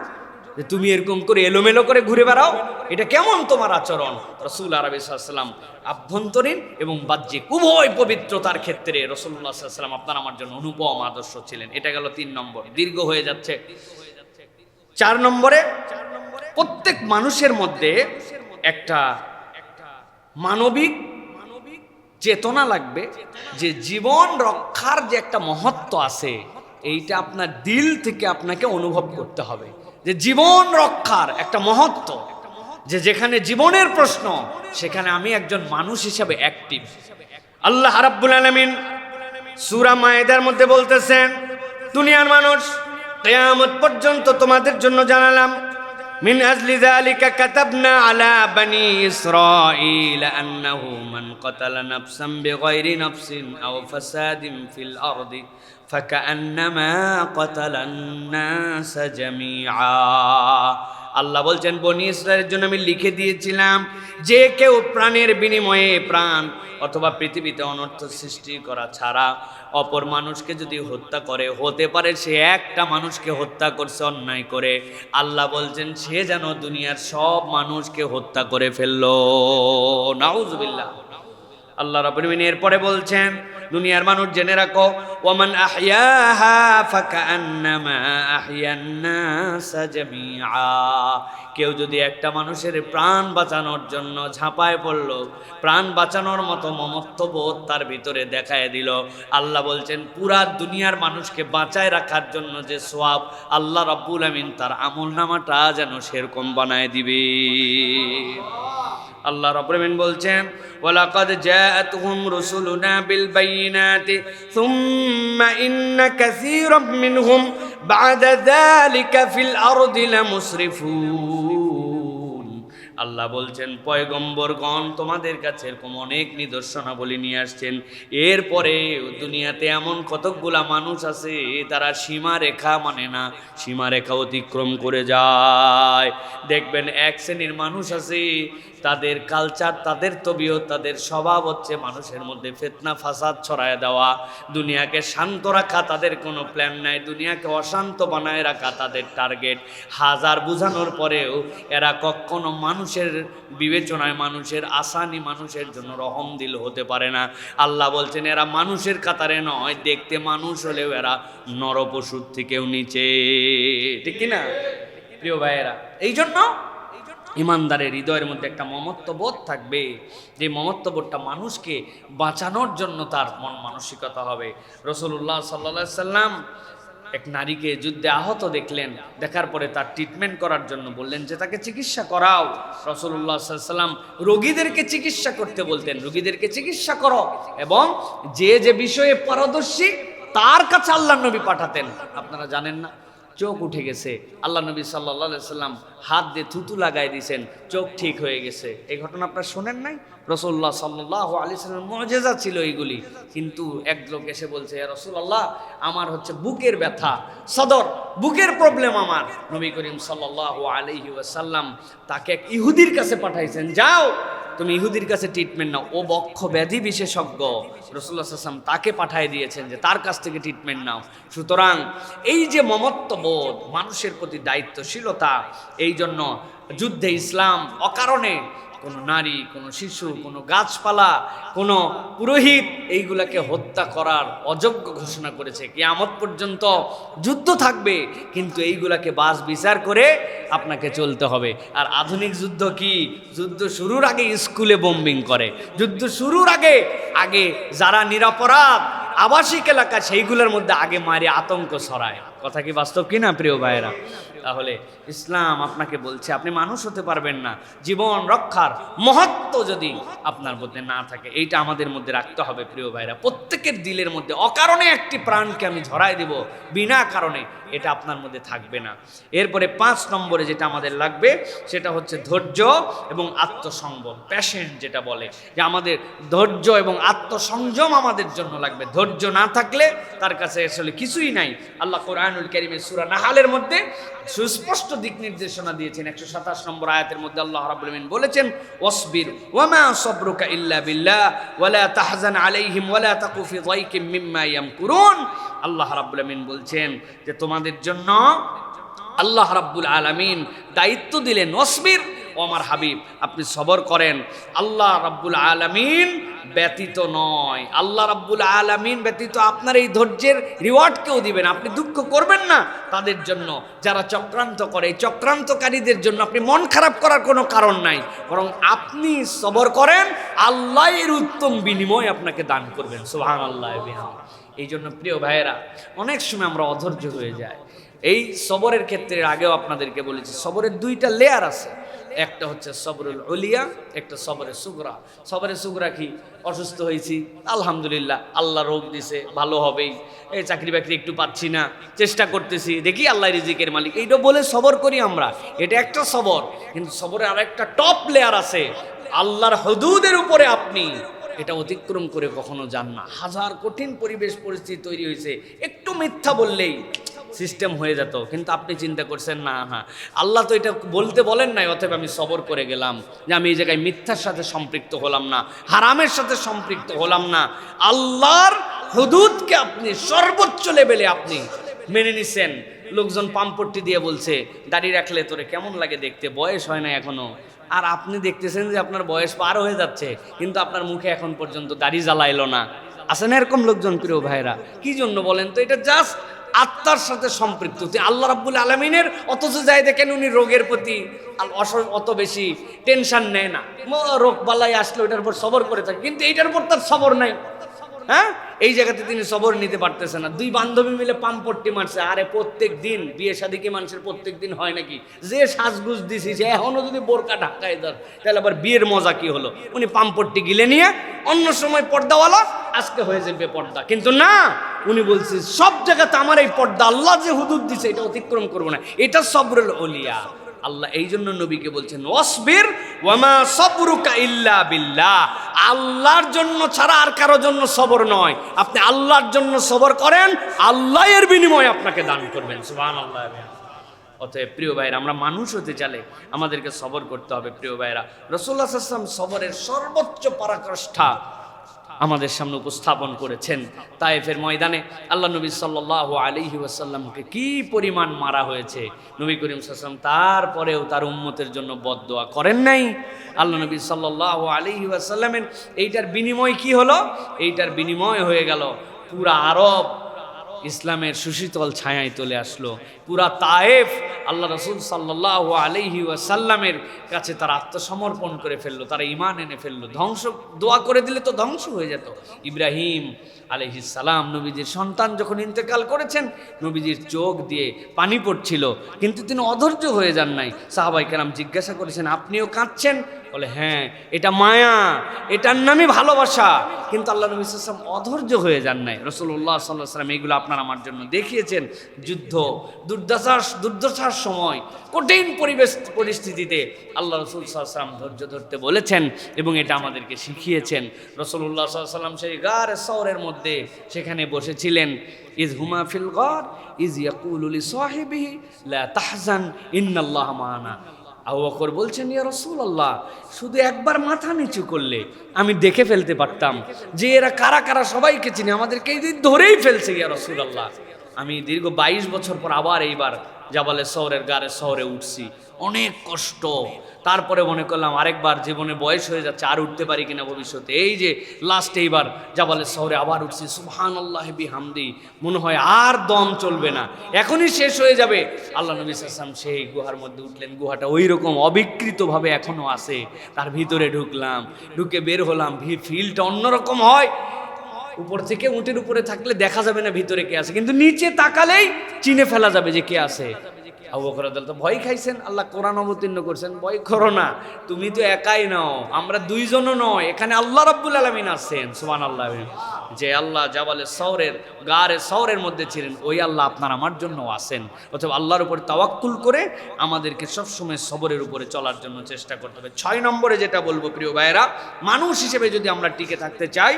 যে তুমি এরকম করে এলোমেলো করে ঘুরে বেড়াও? এটা কেমন তোমার আচরণ? রাসূল আরবি সাল্লাল্লাহু আলাইহি ওয়াসাল্লাম আভ্যন্তরীণ এবং বাহ্যিক উভয় পবিত্রতার ক্ষেত্রে রাসূলুল্লাহ সাল্লাল্লাহু আলাইহি ওয়াসাল্লাম আপনার আমার জন্য অনুপম আদর্শ ছিলেন। এটা গেল 3 নম্বর, দীর্ঘ হয়ে যাচ্ছে। 4 নম্বরে, প্রত্যেক মানুষের মধ্যে একটা মানবিক চেতনা লাগবে, যে জীবন রক্ষার যে একটা মহত্ব আছে, এইটা আপনার দিল থেকে আপনাকে অনুভব করতে হবে, যে জীবন রক্ষার একটা মহত্ব, যে যেখানে জীবনের প্রশ্ন সেখানে আমি একজন মানুষ হিসেবে অ্যাক্টিভ। আল্লাহ রাব্বুল আলামিন সূরা মায়েদার মধ্যে বলতেছেন, দুনিয়ার মানুষ, কিয়ামত পর্যন্ত তোমাদের জন্য জানালাম, মিন আজলি যালিকা কাতাবনা আলা বানি ইসরাঈল আন্নাহু মান কাতালা নাফসান বিগাইরি নাফসিন আও ফাসাদিন ফিল আরদি ফাকান্নামা কাতালান নাস জামিআ। আল্লাহ বলছেন, বনি ইসরায়েলের জন্য আমি লিখে দিয়েছিলাম, যে কেউ প্রাণের বিনিময়ে প্রাণ অথবা পৃথিবীতে অনর্থ সৃষ্টি করা ছাড়া অপর মানুষকে যদি হত্যা করে, হতে পারে সে একটা মানুষকে হত্যা করছে অন্যায় করে, আল্লাহ বলছেন সে যেন দুনিয়ার সব মানুষকে হত্যা করে ফেললো। নাউজুবিল্লাহ। আল্লাহ রাব্বুল আলামিন এরপরে বলছেন, দুনিয়ার মানুষ জেনে রাখো, ওয়ামান আহইয়াহা ফাকান্নামা আহইয়ান নাস জামিআ। কেউ যদি একটা মানুষের প্রাণ বাঁচানোর জন্য ঝাঁপায় পড়ল, প্রাণ বাঁচানোর মতো মমত্ববোধ তার ভিতরে দেখায় দিল, আল্লাহ বলছেন পুরা দুনিয়ার মানুষকে বাঁচায় রাখার জন্য যে সওয়াব, আল্লাহ রাব্বুল আমিন তার আমলনামাটা যেন সেরকম বানায় দিবে। আল্লাহ রাব্বুল আমিন বলছেন, ওয়ালাকাদ জাআতহুম রুসুলুনা বিল বাইয়িনাতি সুম্মা ইন্না কাসীরাম মিনহুম বা'দা যালিকা ফিল আরদি লামুসরিফুন। আল্লাহ বলছেন, পয়গম্বরগণ তোমাদের কাছে এরকম অনেক নিদর্শনাবলী নিয়ে আসছেন, এরপরে দুনিয়াতে এমন কতকগুলা মানুষ আছে তারা সীমারেখা মানে না, সীমারেখা অতিক্রম করে যায়। দেখবেন এক শ্রেণীর মানুষ আছে, তাদের কালচার, তাদের তবিয়ত, তাদের স্বভাব হচ্ছে মানুষের মধ্যে ফিতনা ফাসাদ ছড়ায় দেওয়া, দুনিয়াকে শান্ত রাখা তাদের কোনো প্ল্যান নাই, দুনিয়াকে অশান্ত বানায় রাখা তাদের টার্গেট। হাজার বুঝানোর পরেও এরা কখনো মানুষের বিবেচনায়, মানুষের আসানি, মানুষের জন্য রহম দিল হতে পারে না। আল্লাহ বলছেন এরা মানুষের কাতারে নয়, দেখতে মানুষ হলেও এরা নরপশুর থেকেও নিচে, ঠিক কিনা প্রিয় ভাইয়েরা? এই জন্য ইমানদারের হৃদয়ের মধ্যে একটা মমত্ববোধ থাকবে, যে মমত্ববোধটা মানুষকে বাঁচানোর জন্য তার মন মানসিকতা হবে। রাসূলুল্লাহ সাল্লাল্লাহু আলাইহি সাল্লাম এক নারীকে যুদ্ধে আহত দেখলেন, দেখার পরে তার ট্রিটমেন্ট করার জন্য বললেন যে তাকে চিকিৎসা করাও। রাসূলুল্লাহ সাল্লাল্লাহু আলাইহি সাল্লাম রোগীদেরকে চিকিৎসা করতে বলতেন, রোগীদেরকে চিকিৎসা করো, এবং যে যে বিষয়ে পারদর্শী তার কাছে আল্লাহর নবী পাঠাতেন। আপনারা জানেন না, চোখ উঠে গেছে, আল্লাহ নবী সাল্লাল্লাহু আলাইহি সাল্লাম হাত দিয়ে থুতু লাগাই দিয়েছেন, চোখ ঠিক হয়ে গেছে। এই ঘটনা আপনারা শোনেন নাই? রাসূলুল্লাহ সাল্লাল্লাহু আলাইহি সাল্লামের মুজিজা ছিল এইগুলি। কিন্তু এক লোক এসে বলছে, ইয়া রাসূলুল্লাহ, আমার হচ্ছে বুকের ব্যথা, সদর বুকের প্রবলেম আমার। নবী করিম সাল্লাল্লাহু আলাইহি ওয়াসাল্লাম তাকে এক ইহুদির কাছে পাঠাইছেন, যাও তুমি ইহুদির কাছে ট্রিটমেন্ট নাও, ও বক্ষ ব্যাধি বিশেষজ্ঞ, রাসূলুল্লাহ সাল্লাল্লাহু আলাইহি ওয়াসাল্লাম তাকে পাঠিয়ে দিয়েছেন যে তার কাছ থেকে ট্রিটমেন্ট নাও। সুতরাং এই যে মমত্ববোধ, মানুষের প্রতি দায়িত্বশীলতা, এই জন্য যুদ্ধে ইসলাম অকারণে কোনো নারী, কোনো শিশু, কোনো গাছপালা, কোনো পুরোহিত এইগুলাকে হত্যা করার অযোগ্য ঘোষণা করেছে। কিয়ামত পর্যন্ত যুদ্ধ থাকবে, কিন্তু এইগুলাকে বাস বিচার করে আপনাকে চলতে হবে। আর আধুনিক যুদ্ধ কি? যুদ্ধ শুরুর আগে স্কুলে বোম্বিং করে, যুদ্ধ শুরুর আগে যারা নিরপরাধ আবাসিক এলাকা সেইগুলোর মধ্যে আগে মারি আতঙ্ক ছড়ায়। কথা কি বাস্তব কিনা প্রিয় ভাইয়েরা? তাহলে ইসলাম আপনাকে বলছে আপনি মানুষ হতে পারবেন না জীবন রক্ষার মহত্ব যদি আপনার মধ্যে না থাকে। এইটা আমাদের মধ্যে রাখতে হবে প্রিয় ভাইরা। প্রত্যেকের দিলের মধ্যে অকারণে একটি প্রাণকে আমি ঝরাই দেব বিনা কারণে, এটা আপনার মধ্যে থাকবে না। এরপরে 5 নম্বরে যেটা আমাদের লাগবে সেটা হচ্ছে ধৈর্য এবং আত্মসংযম, প্যাশেন্ট যেটা বলে, যে আমাদের ধৈর্য এবং আত্মসংযম আমাদের জন্য লাগবে। ধৈর্য না থাকলে তার কাছে আসলে কিছুই নাই। আল্লাহ কোরআনুল কারীমের সূরা নাহালের মধ্যে সুস্পষ্ট দিক নির্দেশনা দিয়েছেন। 127 নম্বর আয়াতের মধ্যে আল্লাহ রাব্বুল আলামিন বলেছেন, ওয়াসবির ওয়ামা সাবরুকা ইল্লা বিল্লাহ ওয়ালা তাহজান আলাইহিম ওয়ালা তাকু ফি যায়কিম মিম্মা ইয়ামকুরুন। আল্লাহ রাব্বুল আলামিন বলছেন যে তোমাদের জন্য আল্লাহ রাব্বুল আলামিন দায়িত্ব দিলেন, ওয়াসবির, ও আমার হাবিব আপনি সবর করেন। আল্লাহ রাব্বুল আলামিন ব্যতীত নয়, আল্লাহ রাব্বুল আলামিন ব্যতীত আপনার এই ধৈর্যের রিওয়ার্ড কেউ দিবেন। আপনি দুঃখ করবেন না তাদের জন্য যারা চক্রান্ত করে, চক্রান্তকারীদের জন্য আপনি মন খারাপ করার কোনো কারণ নাই, বরং আপনি সবর করেন, আল্লাহ এর উত্তম বিনিময় আপনাকে দান করবেন। সুবহানাল্লাহ। এই জন্য প্রিয় ভাইয়েরা, অনেক সময় আমরা অধৈর্য হয়ে যাই। এই সবরের ক্ষেত্রে আগেও আপনাদেরকে বলেছি, সবরের 2টা লেয়ার আছে। একটা হচ্ছে সবরুল উলিয়া, একটা সবরে সুগরা। সবরে সুগরা কি? অসুস্থ হয়েছি, আলহামদুলিল্লাহ, আল্লাহ রোগ দিছে, ভালো হবেই, এই চাকরি বাকরি একটু পাচ্ছি না, চেষ্টা করতেছি, দেখি আল্লাহ রিজিকের মালিক, এইটা বলে সবর করি আমরা। এটা একটা সবর। কিন্তু সবরের আরেকটা টপ লেয়ার আছে, আল্লাহর হুদুদের উপরে আপনি এটা অতিক্রম করে কখনো যান না। হাজার কঠিন পরিবেশ পরিস্থিতি তৈরি হয়েছে, একটু মিথ্যা বললেই সিস্টেম হয়ে যেত, কিন্তু আপনি চিন্তা করছেন না, আল্লাহ তো এটা বলতে বলেন নাই, অতএব আমি সবর করে গেলাম যে আমি এই জায়গায় মিথ্যার সাথে সম্পৃক্ত হলাম না, হারামের সাথে সম্পৃক্ত হলাম না। আল্লাহর হুদুদকে আপনি সর্বোচ্চ লেভেলে আপনি মেনে নিছেন। লোকজন পাম্পট্টি দিয়ে বলছে, দাড়ি রাখলে তোরে কেমন লাগে দেখতে, বয়স হয় না এখনো। আর আপনি দেখতেছেন যে আপনার বয়স পার হয়ে যাচ্ছে, কিন্তু আপনার মুখে এখন পর্যন্ত দাড়ি জ্বালাইলো না। আছে না এরকম লোকজন প্রিয় ভাইরা? কি জন্য বলেন তো? এটা জাস্ট আত্মার সাথে সম্পৃক্ত। আল্লাহ রাব্বুল আলামিনের অথচ যাই দেখেন উনি রোগের প্রতি অত বেশি টেনশন নেয় না, রোগ বালাই আসলে ওইটার উপর সবর করে থাকে, কিন্তু এইটার উপর তার সবর নাই। হ্যাঁ, এই জায়গাতে তিনি সবর নিতে পারতেছেন না। 2 বান্ধবী মিলে পাম্পট্টি মারছে। আরে প্রত্যেক দিন বিয়ে শাদী কি মানুষের প্রত্যেক দিন হয় নাকি? যে সাজগুজ দিছি সে এখনো যদি বোরকা ঢাকায় দেন, তাহলে আবার বিয়ের মজা কি হলো? উনি পাম্পট্টি গিলে নিয়ে অন্য সময় পর্দাওয়ালা, আজকে হয়ে যাবে পর্দা। কিন্তু না, উনি বলছে সব জায়গাতে আমার এই পর্দা, আল্লাহ যে হুদুদ দিছে এটা অতিক্রম করবো না। এটা সবরুল উলিয়া। আল্লাহ এই জন্য নবীকে বলছেন, ওয়াসবির ওয়ামা সাবরুকা ইল্লা বিল্লাহ। আল্লাহর জন্য ছাড়া আর কারোর জন্য সবর নয়। আপনি আল্লাহর জন্য সবর করেন, আল্লাহ এর বিনিময় আপনাকে দান করবেন। সুবহানাল্লাহ। অতএব প্রিয় ভাইরা, আমরা মানুষ হতে চাইলে আমাদেরকে সবর করতে হবে। প্রিয় ভাইরা, রাসূলুল্লাহ সাল্লাল্লাহু আলাইহি ওয়াসাল্লাম সবরের সর্বোচ্চ পরাকাষ্ঠা আমাদের সামনে উপস্থাপন করেছেন। তায়েফের ময়দানে আল্লাহ নবী সাল্লাল্লাহু আলাইহি ওয়াসাল্লামকে কি পরিমাণ মারা হয়েছে, নবী করিম সাল্লাল্লাহু আলাইহি ওয়াসাল্লাম তারপরেও তার উম্মতের জন্য বদদোয়া করেন নাই। আল্লাহ নবী সাল্লাল্লাহু আলাইহি ওয়াসাল্লামের এইটার বিনিময় কি হলো? এইটার বিনিময় হয়ে গেল পুরা আরব ইসলামের সুশীতল ছায়ায় চলে আসলো। পুরা তায়েফ আল্লাহ রাসূল সাল্লাল্লাহু আলাইহি ওয়াসাল্লামের কাছে তারা আত্মসমর্পণ করে ফেললো, তারা ঈমান এনে ফেললো। ধ্বংস দোয়া করে দিলে তো ধ্বংস হয়ে যেত। ইব্রাহিম আলাইহিস সালাম নবীজির সন্তান যখন ইন্তেকাল করেছেন, নবীজির চোখ দিয়ে পানি পড়ছিল, কিন্তু তিনি অধৈর্য হয়ে যান নাই। সাহাবায়ে কেরাম জিজ্ঞাসা করেছেন, আপনিও কাঁদছেন? বলে হ্যাঁ, এটা মায়া, এটার নামই ভালোবাসা। কিন্তু আল্লাহ নবী সাল্লাল্লাহু আলাইহি ওয়াসাল্লাম অধৈর্য হয়ে যান নাই। রাসূলুল্লাহ সাল্লাল্লাহু আলাইহি ওয়াসাল্লাম এগুলো আপনার আমার জন্য দেখিয়েছেন। যুদ্ধ দুর্দশার সময়, কঠিন পরিস্থিতিতে আল্লাহ রাসূল সাল্লাল্লাহু আলাইহি ওয়াসাল্লাম ধৈর্য ধরতে বলেছেন এবং এটা আমাদেরকে শিখিয়েছেন। রাসূলুল্লাহ সাল্লাল্লাহু আলাইহি ওয়াসাল্লাম সেই গারে সওরের মধ্যে সেখানে বসেছিলেন। ইজ হুমা ফিল গার ইজ ইয়াকুলু লি সাহিবিহি লা তাহজান ইন্নাল্লাহা মা'ানা। আবু বকর বলছেন, ইয়া রাসূলুল্লাহ, শুধু একবার মাথা নিচু করলে আমি দেখে ফেলতে পারতাম যে এরা কারা কারা, সবাইকে চিনি, আমাদেরকে এই ধরেই ফেলছে ইয়া রাসূলুল্লাহ। আমি দীর্ঘ 22 বছর পর আবার এইবার জাবালে সওরের গারে শহরে উঠছি, অনেক কষ্ট। তারপরে মনে করলাম আরেকবার জীবনে বয়স হয়ে যাচ্ছে, আর উঠতে পারি কিনা ভবিষ্যতে। এই যে লাস্ট এইবার জাবালে শহরে আবার উঠছি, সুবহানাল্লাহি বিহামদি, মনে হয় আর দম চলবে না, এখনই শেষ হয়ে যাবে। আল্লাহ নবী সাল্লাল্লাহু আলাইহি ওয়াসাল্লাম সেই গুহার মধ্যে উঠলেন। গুহাটা ওই রকম অবিকৃতভাবে এখনো আছে। তার ভিতরে ঢুকলাম, ঢুকে বের হলাম, ফিলটা অন্যরকম হয়। উপর থেকে উটের উপরে থাকলে দেখা যাবে না ভিতরে কে আছে, কিন্তু নিচে তাকালেই চিনে ফেলা যাবে যে কে আছে। আবু বকর রাদিয়াল্লাহু আনহু ভয় খাইছেন, আল্লাহ কোরআন অবতীর্ণ করছেন, ভয় করো না, তুমি তো একাই নও, আমরা দুইজনও নয়, এখানে আল্লাহ রাব্বুল আলামিন আছেন। সুবহানাল্লাহ। যে আল্লাহ জাবালে সওরের গারে সওরের মধ্যে ছিলেন, ওই আল্লাহ আপনার আমার জন্য আছেন। অথবা আল্লাহর উপর তাওয়াক্কুল করে আমাদেরকে সবসময় সবরের উপরে চলার জন্য চেষ্টা করতে হবে। 6 নম্বরে যেটা বলবো প্রিয় ভাইয়েরা, মানুষ হিসেবে যদি আমরা টিকে থাকতে চাই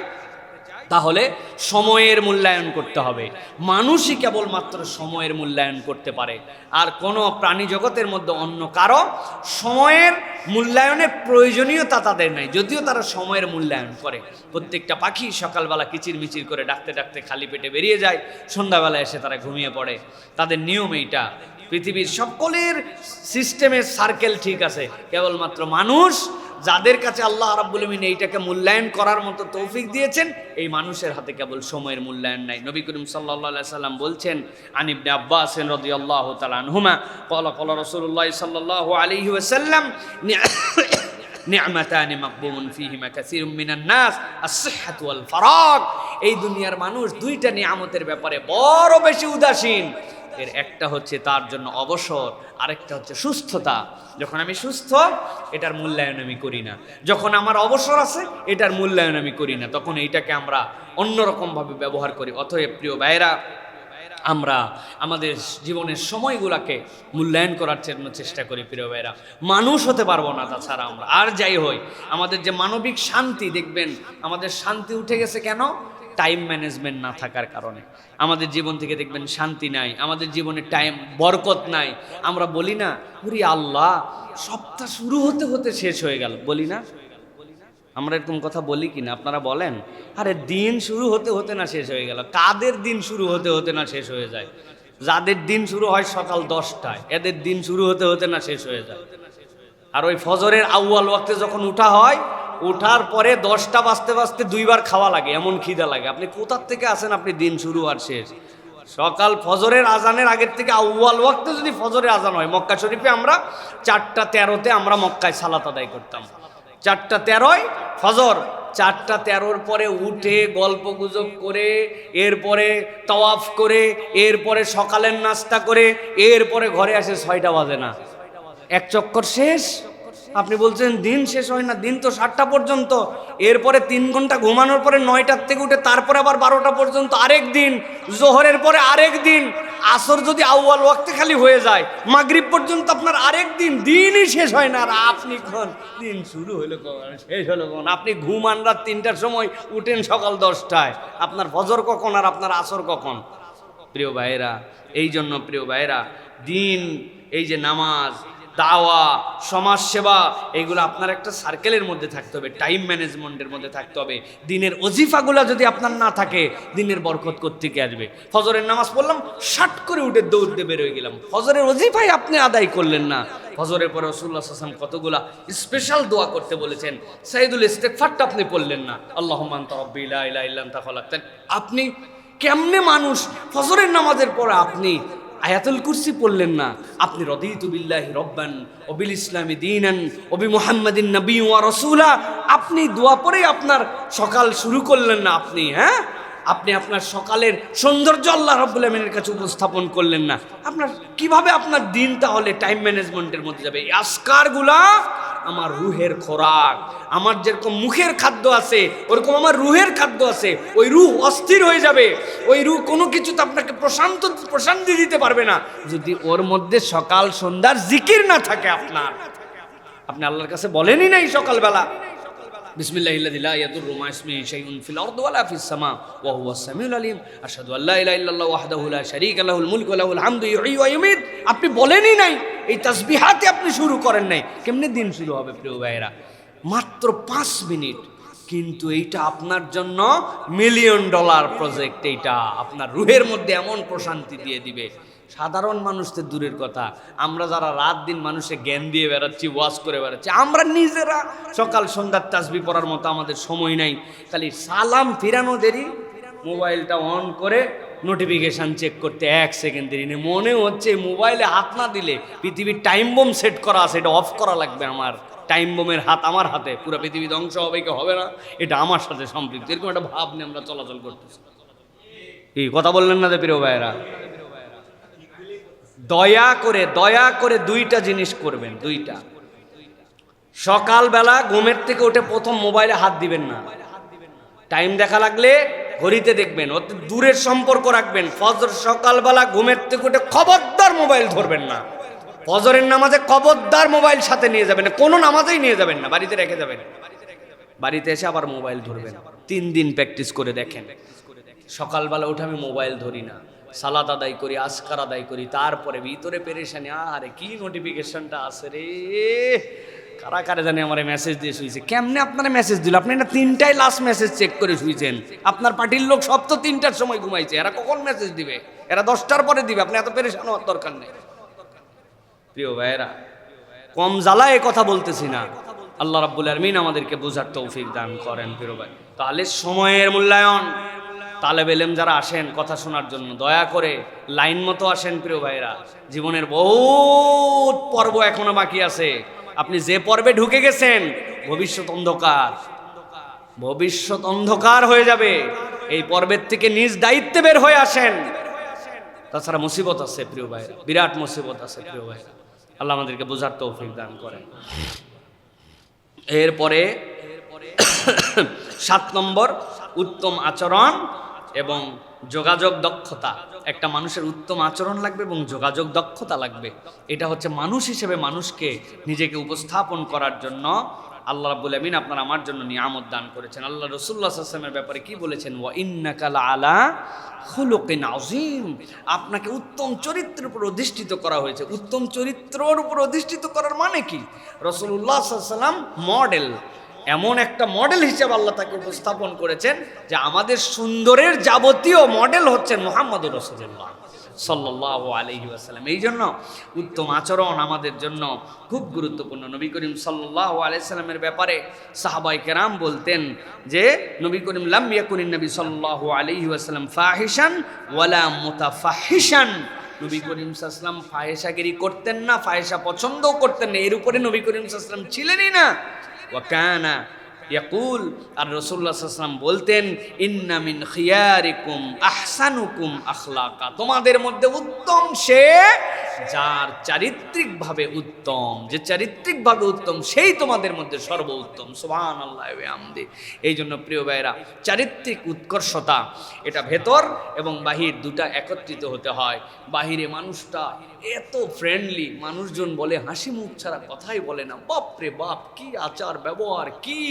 তাহলে সময়ের মূল্যায়ন করতে হবে। মানুষই কেবলমাত্র সময়ের মূল্যায়ন করতে পারে, আর কোনো প্রাণী জগতের মধ্যে অন্য কারো সময়ের মূল্যায়নের প্রয়োজনীয়তা তাদের নাই, যদিও তারা সময়ের মূল্যায়ন করে। প্রত্যেকটা পাখি সকালবেলা কিচিরমিচির করে ডাকতে ডাকতে খালি পেটে বেরিয়ে যায়, সন্ধ্যাবেলা এসে তারা ঘুমিয়ে পড়ে, তাদের নিয়ম এইটা। পৃথিবীর সকলের সিস্টেমের সার্কেল ঠিক আছে, কেবলমাত্র মানুষ, যাদের কাছে আল্লাহ রাব্বুল আলামিন এইটাকে মূল্যায়ন করার মতো তৌফিক দিয়েছেন, এই মানুষের হাতে কেবল সময়ের মূল্যায়ন নাই। নবী করিম সাল্লাল্লাহু আলাইহি সাল্লাম বলছেন, আন ইবনে আব্বাস রাদিয়াল্লাহু তাআলা আনহুমা ক্বালা ক্বালা রাসূলুল্লাহ সাল্লাল্লাহু আলাইহি ওয়াসাল্লাম, নি'মাতানি মাকবুমুন ফীহিমা কাসীরুম মিনান নাস, আস-সিহহাতু ওয়াল ফারাগ। এই দুনিয়ার মানুষ দুইটা নিয়ামতের ব্যাপারে বড় বেশি উদাসীন। এর একটা হচ্ছে তার জন্য অবসর, আরেকটা হচ্ছে সুস্থতা। যখন আমি সুস্থ, এটার মূল্যায়ন আমি করি না, যখন আমার অবসর আছে এটার মূল্যায়ন আমি করি না, তখন এইটাকে আমরা অন্যরকমভাবে ব্যবহার করি। অতএব প্রিয় ভাইয়েরা, আমরা আমাদের জীবনের সময়গুলোকে মূল্যায়ন করার জন্য চেষ্টা করি। প্রিয় ভাইয়েরা, মানুষ হতে পারবো না তাছাড়া আমরা, আর যাই হই আমাদের যে মানবিক শান্তি, দেখবেন আমাদের শান্তি উঠে গেছে কেন? টাইম ম্যানেজমেন্ট না থাকার কারণে আমাদের জীবন থেকে দেখবেন শান্তি নাই, আমাদের জীবনে টাইম বরকত নাই। আমরা বলি না, ওরে আল্লাহ, সপ্তাহ শুরু হতে হতে শেষ হয়ে গেল, বলি না? আমরা এরকম কথা বলি কিনা আপনারা বলেন? আরে দিন শুরু হতে হতে না শেষ হয়ে গেল। কাদের দিন শুরু হতে হতে না শেষ হয়ে যায়? যাদের দিন শুরু হয় সকাল 10টায়, এদের দিন শুরু হতে হতে না শেষ হয়ে যায়। আর ওই ফজরের আউয়াল ওয়াক্তে যখন উঠা হয়, ওঠার পরে 10টা বাজতে বাজতে 2বার খাওয়া লাগে, এমন খিদা লাগে। আপনি কোথার থেকে আসেন, আপনি দিন শুরু আর শেষ? সকাল ফজরের আজানের আগের থেকে আউয়াল ওয়াক্তে যদি ফজরের আজান হয়, মক্কা শরীফে আমরা 4:13-তে আমরা মক্কায় সালাত আদায় করতাম। 4:13 ফজর, 4:13 পরে উঠে গল্প গুজব করে, এরপরে তাওয়াফ করে, এরপরে সকালের নাস্তা করে, এরপরে ঘরে আসে 6টা বাজে না, এক চক্কর শেষ। আপনি বলছেন দিন শেষ হয় না, দিন তো 7টা পর্যন্ত। এরপরে 3 ঘন্টা ঘুমানোর পরে 9টার থেকে উঠে তারপরে আবার 12টা পর্যন্ত আরেক দিন, জোহরের পরে আরেক দিন, আসর যদি আউয়াল ওয়াক্তে খালি হয়ে যায়, মাগরিব পর্যন্ত আপনার আরেক দিন, দিনই শেষ হয় না। আর আপনি কোন দিন শুরু হলো কখন, শেষ হলো কখন? আপনি ঘুমান রাত 3টার সময়, উঠেন সকাল 10টায়, আপনার ফজর কখন আর আপনার আসর কখন? প্রিয় ভাইয়েরা, এই জন্য প্রিয় ভাইয়েরা, দিন, এই যে নামাজ, দাওয়া, সমাজসেবা, এইগুলো আপনার একটা সার্কেলের মধ্যে থাকতে হবে, টাইম ম্যানেজমেন্টের মধ্যে থাকতে হবে। দিনের ওজিফাগুলো যদি আপনার না থাকে, দিনের বরকত কোত্থেকে আসবে? ফজরের নামাজ পড়লাম, শাট করে উঠে দৌড় দিয়ে বের হয়ে গেলাম, ফজরের ওজিফাই আপনি আদায় করলেন না। ফজরের পরে রাসূলুল্লাহ সাল্লাল্লাহু আলাইহি ওয়াসাল্লাম কতগুলা স্পেশাল দোয়া করতে বলেছেন, সাইয়্যিদুল ইস্তিগফারটা আপনি পড়লেন না, আল্লাহুম্মা আনতা রাব্বি লা ইলাহা ইল্লা আনতা খালাকতানি। আপনি কেমনে মানুষ ফজরের নামাজের পরে আপনি আয়াতুল কুরসি পড়লেন না? আপনি রাদিতু বিল্লাহি রাব্বান ওয়া বিল ইসলামি দীনান ওয়া বি মুহাম্মাদিন নাবিয়্যুন ওয়া রাসূলা, আপনি দোয়া পড়ে আপনার সকাল শুরু করলেন না। আপনি আপনার সকালের সৌন্দর্য আল্লাহ রাব্বুল আলামিনের কাছে উপস্থাপন করলেন না। আপনার কিভাবে আপনার দিন তাহলে টাইম ম্যানেজমেন্টের মধ্যে যাবে? এই আজকারগুলা আমার রুহের খোরাক। আমার যেরকম মুখের খাদ্য আছে, ওরকম আমার রুহের খাদ্য আছে। ওই রুহ অস্থির হয়ে যাবে, ওই রুহ কোনো কিছুতে আপনাকে প্রশান্তি দিতে পারবে না যদি ওর মধ্যে সকাল সন্ধ্যার জিকির না থাকে। আপনি আল্লাহর কাছে বলেনই নাই সকালবেলা, বিসমিল্লাহিল্লাযী লা ইয়াদুররু মা ইসমিহি শাইউন ফিল আরদি ওয়ালা ফিস সামা ওয়া হুয়াস সামিউল আলিম আশহাদু আল্লা ইলাহা ইল্লাল্লাহু ওয়াহদাহু লা শারীকা লাহুল মুলকু ওয়া লাহুল হামদু ইউহয়ী ওয়া ইউমীত। আপনি বলেনই নাই, এই তাসবিহাতে আপনি শুরু করেন নাই, কেমনে দিন শুরু হবে প্রিয় ভাইরা? মাত্র 5 মিনিট, কিন্তু এইটা আপনার জন্য $1,000,000 প্রজেক্ট। এইটা আপনার রুহের মধ্যে এমন প্রশান্তি দিয়ে দিবে, সাধারণ মানুষদের দূরের কথা, আমরা যারা রাত দিন মানুষে জ্ঞান দিয়ে বেড়াচ্ছি, ওয়াজ করে বেড়াচ্ছি, আমরা নিজেরা সকাল সন্ধ্যার তাসবিহ পড়ার মতো আমাদের সময় নাই। খালি সালাম ফিরানো দেরি, মোবাইলটা অন করে নোটিফিকেশান চেক করতে 1 সেকেন্ড দেরি নেই। মনে হচ্ছে মোবাইলে হাত না দিলে পৃথিবীর টাইম বোম সেট করা আছে, এটা অফ করা লাগবে। আমার টাইম বোমের হাত আমার হাতে, পুরো পৃথিবী ধ্বংস হবে কি হবে না এটা আমার সাথে সম্পৃক্ত, এরকম একটা ভাব নিয়ে আমরা চলাচল করতেছি। এই কথা বললেন না যে প্রিয় ভাইয়েরা? দয়া করে 2টা জিনিস করবেন, 2টা। সকালবেলা ঘুমের থেকে উঠে প্রথম মোবাইলে হাত দিবেন না। টাইম দেখা লাগলে ঘড়িতে দেখবেন, ওতে দূরের সম্পর্ক রাখবেন। ফজর সকালবেলা ঘুমের থেকে উঠে খবরদার মোবাইল ধরবেন না। ফজরের নামাজে খবরদার মোবাইল সাথে নিয়ে যাবেন না, কোনো নামাজেই নিয়ে যাবেন না, বাড়িতে রেখে যাবেন। বাড়িতে এসে আবার মোবাইল ধরবেন। 3 দিন প্র্যাকটিস করে দেখেন। সকালবেলা উঠে আমি মোবাইল ধরি না, সালাত আদায় করি, আজকার আদায় করি, তারপরে ভিতরে পেরেশানি, আরে কি নোটিফিকেশনটা আছে রে, কারা কারা জানে আমার মেসেজ দিয়ে শুয়েছে। কেমনে আপনারা মেসেজ দিল? আপনি না 3টায় লাস্ট মেসেজ চেক করে শুয়েছেন। আপনার পার্টির লোক সব তো 3টার সময় ঘুমাইছে, এরা কখন মেসেজ দিবে? এরা 10টার পরে দিবে। আপনি এত পেরেশান হওয়ার দরকার নেই প্রিয় ভাইয়েরা। কম জ্বালায় এ কথা বলতেছি না, আল্লাহ রাব্বুল আলামিন আমাদেরকে বোঝার তৌফিক দান করেন প্রিয় ভাই। তাহলে সময়ের মূল্যায়ন, তালেব ইলম যারা আসেন কথা শোনার জন্য, দয়া করে লাইন মতো আসেন প্রিয় ভাইরা। জীবনের বহুত পর্ব এখনো বাকি আছে। আপনি যে পর্বে ঢুকে গেছেন, ভবিষ্যৎ অন্ধকার, ভবিষ্যৎ অন্ধকার হয়ে যাবে। এই পর্বের থেকে নিজ দায়িত্বে বের হয়ে আসেন। তাছাড়া মুসিবত আছে প্রিয় ভাইরা, বিরাট মুসিবত আছে প্রিয় ভাইরা। আল্লাহ আমাদেরকে বোঝার তৌফিক দান করেন। এরপরে 7 নম্বর, উত্তম আচরণ এবং যোগাযোগ দক্ষতা। একটা মানুষের উত্তম আচরণ লাগবে এবং যোগাযোগ দক্ষতা লাগবে। এটা হচ্ছে মানুষ হিসেবে মানুষকে নিজেকে উপস্থাপন করার জন্য আল্লাহ রাব্বুল আমিন আপনার আমার জন্য নিয়ামত দান করেছেন। আল্লাহ রাসূলুল্লাহ সাল্লাল্লাহু আলাইহি ওয়াসাল্লামের ব্যাপারে কি বলেছেন? ওয়া ইন্নাকা লাআলা খুলুকিন আযীম। আপনাকে উত্তম চরিত্রের উপর অধিষ্ঠিত করা হয়েছে। উত্তম চরিত্রের উপর অধিষ্ঠিত করার মানে কি? রাসূলুল্লাহ সাল্লাল্লাহু আলাইহি ওয়াসাল্লাম মডেল, এমন একটা মডেল হিসেবে আল্লাহ তাকে উপস্থাপন করেছেন যে আমাদের সুন্দরের যাবতীয় মডেল হচ্ছেন মুহাম্মদুর রাসূলুল্লাহ সাল্লাল্লাহু আলাইহি ওয়াসাল্লাম। এই জন্য উত্তম আচরণ আমাদের জন্য খুব গুরুত্বপূর্ণ। নবী করিম সাল্লাল্লাহু আলাইহি সাল্লামের ব্যাপারে সাহাবায়ে কেরাম বলতেন যে নবী করিম লাম ইয়াকুনিন নবী সাল্লাল্লাহু আলাইহি ওয়াসাল্লাম ফাহিশান ওয়ালা মুতাফাহিশান। নবী করিম সাল্লাল্লাহু আলাইহি ওয়াসাল্লাম ফাহিশাগিরি করতেন না, ফাহিশা পছন্দও করতেন না, এর উপরে নবী করিম সাল্লাল্লাহু আলাইহি ওয়াসাল্লাম ছিলেনই না। ওয়াকানা ইয়াকুল, আর রাসূলুল্লাহ সাল্লাল্লাহু আলাইহি ওয়াসাল্লাম বলতেন ইন্না মিন খিয়ারিকুম আহসানুকুম আখলাকা। তোমাদের মধ্যে উত্তম সে যার চারিত্রিকভাবে উত্তম, যে চারিত্রিকভাবে উত্তম সেই তোমাদের মধ্যে সর্বোত্তম। সুবহানাল্লাহ ওয়া বিহামদি। এই জন্য প্রিয় ভাইরা, চারিত্রিক উৎকর্ষতা এটা ভেতর এবং বাহির দুটা একত্রিত হতে হয়। বাহিরে মানুষটা এত ফ্রেন্ডলি, মানুষজন বলে হাসি মুখ ছাড়া কথাই বলে না, বাপ রে বাপ কি আচার ব্যবহার, কি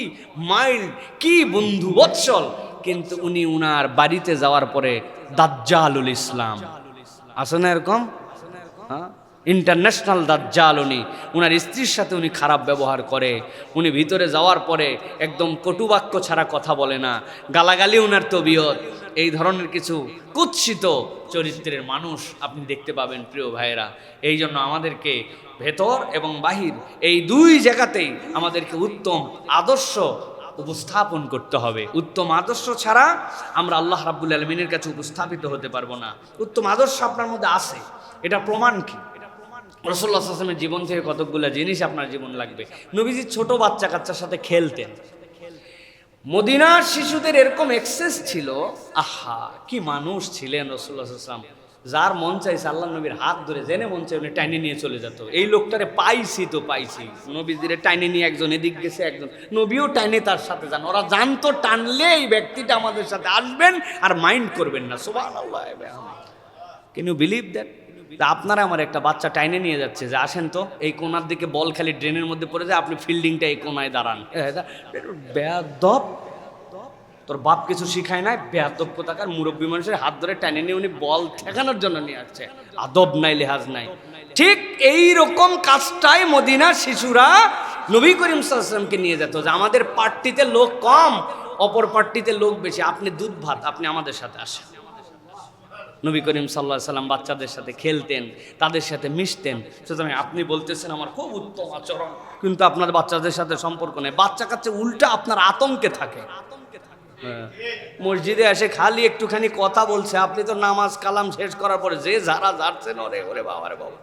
মাইল্ড, কি বন্ধু বৎসল, কিন্তু উনি উনার বাড়িতে যাওয়ার পরে দাজ্জালুল ইসলাম আছে না এরকম, হ্যাঁ, ইন্টারন্যাশনাল দাজ্জাল। উনার স্ত্রীর সাথে উনি খারাপ ব্যবহার করে, উনি ভিতরে যাওয়ার পরে একদম কটুবাক্য ছাড়া কথা বলে না, গালাগালি উনার তবিয়ত। এই ধরনের কিছু কুৎসিত চরিত্রের মানুষ আপনি দেখতে পাবেন প্রিয় ভাইয়েরা। এই জন্য আমাদেরকে ভেতর এবং বাহির এই 2 জায়গাতেই আমাদেরকে উত্তম আদর্শ উপস্থাপন করতে হবে। উত্তম আদর্শ ছাড়া আমরা আল্লাহ রাব্বুল আলামিনের কাছে উপস্থাপিত হতে পারবো না। উত্তম আদর্শ আপনার মধ্যে আছে, এটা প্রমাণ কি? রাসূলুল্লাহ সাল্লাল্লাহু আলাইহি ওয়াসাল্লামের জীবন থেকে কতগুলো জিনিস আপনার জীবন লাগবে। নবীজি ছোট বাচ্চা কাচ্চার সাথে খেলতেন। মদিনার শিশুদের এরকম এক্সেস ছিল, আহা কি মানুষ ছিলেন রাসূলুল্লাহ সাল্লাল্লাহু আলাইহি ওয়াসাল্লাম। যার মন চাইছে আল্লাহ নবীর হাত ধরে জেনে মন চাই উনি টাইনে নিয়ে চলে যেত। এই লোকটারে পাইছি তো পাইছি, নবীজিরে টাইনে নিয়ে একজন এদিক গেছে, একজন নবীও টাইনে তার সাথে যান। ওরা জানতো টানলে এই ব্যক্তিটা আমাদের সাথে আসবেন আর মাইন্ড করবেন না। সুবহানাল্লাহ। Can you believe that? তা আপনারা আমার একটা বাচ্চা টাইনে নিয়ে যাচ্ছে যে আসেন তো এই কোনার দিকে বল খালি ড্রেনের মধ্যে পড়ে যায়, আপনি ফিল্ডিংটা এই কোনায় দাঁড়ান। বেয়াদব, তোর বাপ কিছু শিখায় নাই, বেয়াদব কোথাকার মুরব্বী মানুষের হাত ধরে টাইনে নিয়ে উনি বল ঠেকানোর জন্য নিয়ে আসছে, আদব নাই লেহাজ নাই। ঠিক এই রকম কাজটাই মদিনার শিশুরা নবী করিম সাল্লাল্লাহু আলাইহি ওয়াসাল্লামকে নিয়ে যেত যে আমাদের পার্টিতে লোক কম, অপর পার্টিতে লোক বেশি, আপনি দুধ ভাত, আপনি আমাদের সাথে আসেন। নবী করিম সাল্লাল্লাহু আলাইহি ওয়াসাল্লাম বাচ্চাদের সাথে খেলতেন, তাদের সাথে মিশতেন। সুতরাং আপনি বলতেছেন আমার খুব উত্তম আচরণ, কিন্তু আপনার বাচ্চাদের সাথে সম্পর্ক নেই। বাচ্চা কাচ্চা উল্টা আপনার আতঙ্কে থাকে। মসজিদে এসে খালি একটুখানি কথা বলছে, আপনি তো নামাজ কালাম শেষ করার পরে যে যারা যাচ্ছেন ওরে ওরে বাবা রে বাবা,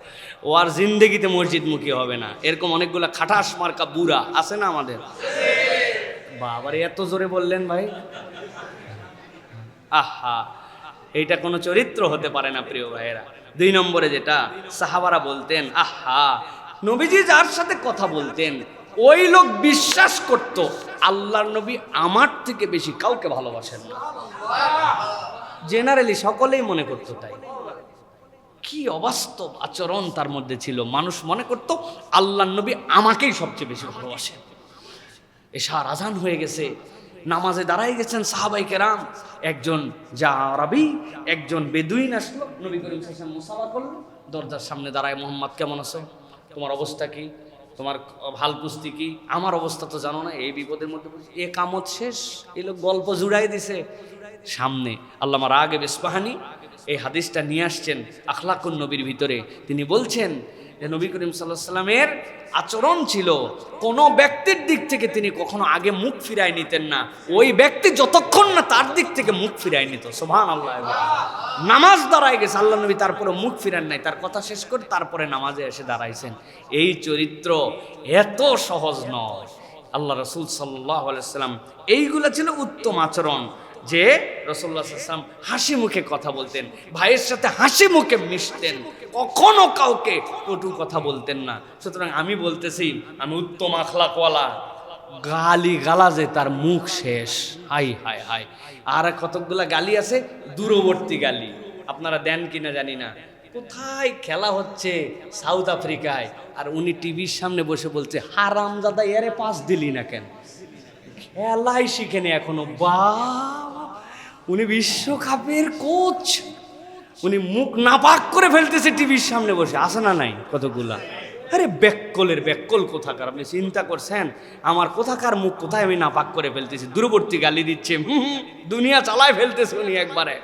ও আর জিন্দেগিতে মসজিদমুখী হবে না। এরকম অনেকগুলা খাটাস মার্কা বুড়া আছে না আমাদের? বাবারে এত জোরে বললেন ভাই, আহা, এইটা কোনো চরিত্র হতে পারে না প্রিয় ভাইয়েরা। 2 নম্বরে যেটা সাহাবারা বলতেন, আহা, নবীজি যার সাথে কথা বলতেন ওই লোক বিশ্বাস করত আল্লাহর নবী আমার থেকে বেশি কাউকে ভালোবাসেন না। জেনারেলি সকলেই মনে করত তাই। কি অবাস্তব আচরণ তার মধ্যে ছিল। মানুষ মনে করত আল্লাহর নবী আমাকেই সবচেয়ে বেশি ভালোবাসেন। এশার আজান হয়ে গেছে, নামাজে দাঁড়াই গেছেন সাহাবাই কেরাম, একজন যা আরবি একজন বেদুইন আসলো, নবী করিম সাল্লাল্লাহু আলাইহি ওয়াসাল্লাম মুসাফা করলো, দরজার সামনে দাঁড়ায়, মোহাম্মদ কেমন আছো, তোমার অবস্থা কি, তোমার ভাল পুস্তি কি, আমার অবস্থা তো জানো না, এই বিপদের মধ্যে এ কামত শেষ। এই লোক গল্প জুড়াই দিছে সামনে। আল্লামা রাগিব ইস্পাহানি এই হাদিসটা নিয়ে আসছেন আখলাকুন নবীর ভিতরে। তিনি বলছেন যে নবী করিম সাল্লাল্লাহু আলাইহি ওয়াসাল্লামের আচরণ ছিল কোনো ব্যক্তির দিক থেকে তিনি কখনো আগে মুখ ফিরায় নিতেন না, ওই ব্যক্তি যতক্ষণ না তার দিক থেকে মুখ ফিরায় নিত। সুবহানাল্লাহ। নামাজ দাঁড়ায় গেছে, আল্লাহ নবী তারপরে মুখ ফিরান নাই, তার কথা শেষ করে তারপরে নামাজে এসে দাঁড়াইছেন। এই চরিত্র এত সহজ নয়। আল্লাহ রাসূল সাল্লাল্লাহু আলাইহি ওয়াসাল্লাম এইগুলা ছিল উত্তম আচরণ, যে রাসূলুল্লাহ সাল্লাল্লাহু আলাইহি ওয়াসাল্লাম হাসি মুখে কথা বলতেন, ভাইয়ের সাথে হাসি মুখে মিশতেন, কখনো কাউকে কটু কথা বলতেন না। সুতরাং আমি বলতেছি আমি উত্তম আখলাকওয়ালা, গালি গালাজে তার মুখ শেষ। হাই হাই হাই। আর কতকগুলা গালি আছে দূরবর্তী গালি, আপনারা দেন কিনা জানি না। কোথায় খেলা হচ্ছে সাউথ আফ্রিকায়, আর উনি টিভির সামনে বসে বলছে হারামজাদা এরে পাস দিলি না কেন, খেলাই শিখেনি এখনো। বাবা, উনি বিশ্বকাপের কোচ, উনি মুখ নাপাক করে ফেলতেছে টিভির সামনে বসে। আসে না নাই কতগুলা? আরে ব্যাককলের ব্যাককল কোথাকার, আপনি চিন্তা করছেন আমার কোথাকার মুখ কোথায় আমি নাপাক করে ফেলতেছি? দূরবর্তী গালি দিচ্ছে, দুনিয়া চালায় ফেলতেছে উনি একবারে।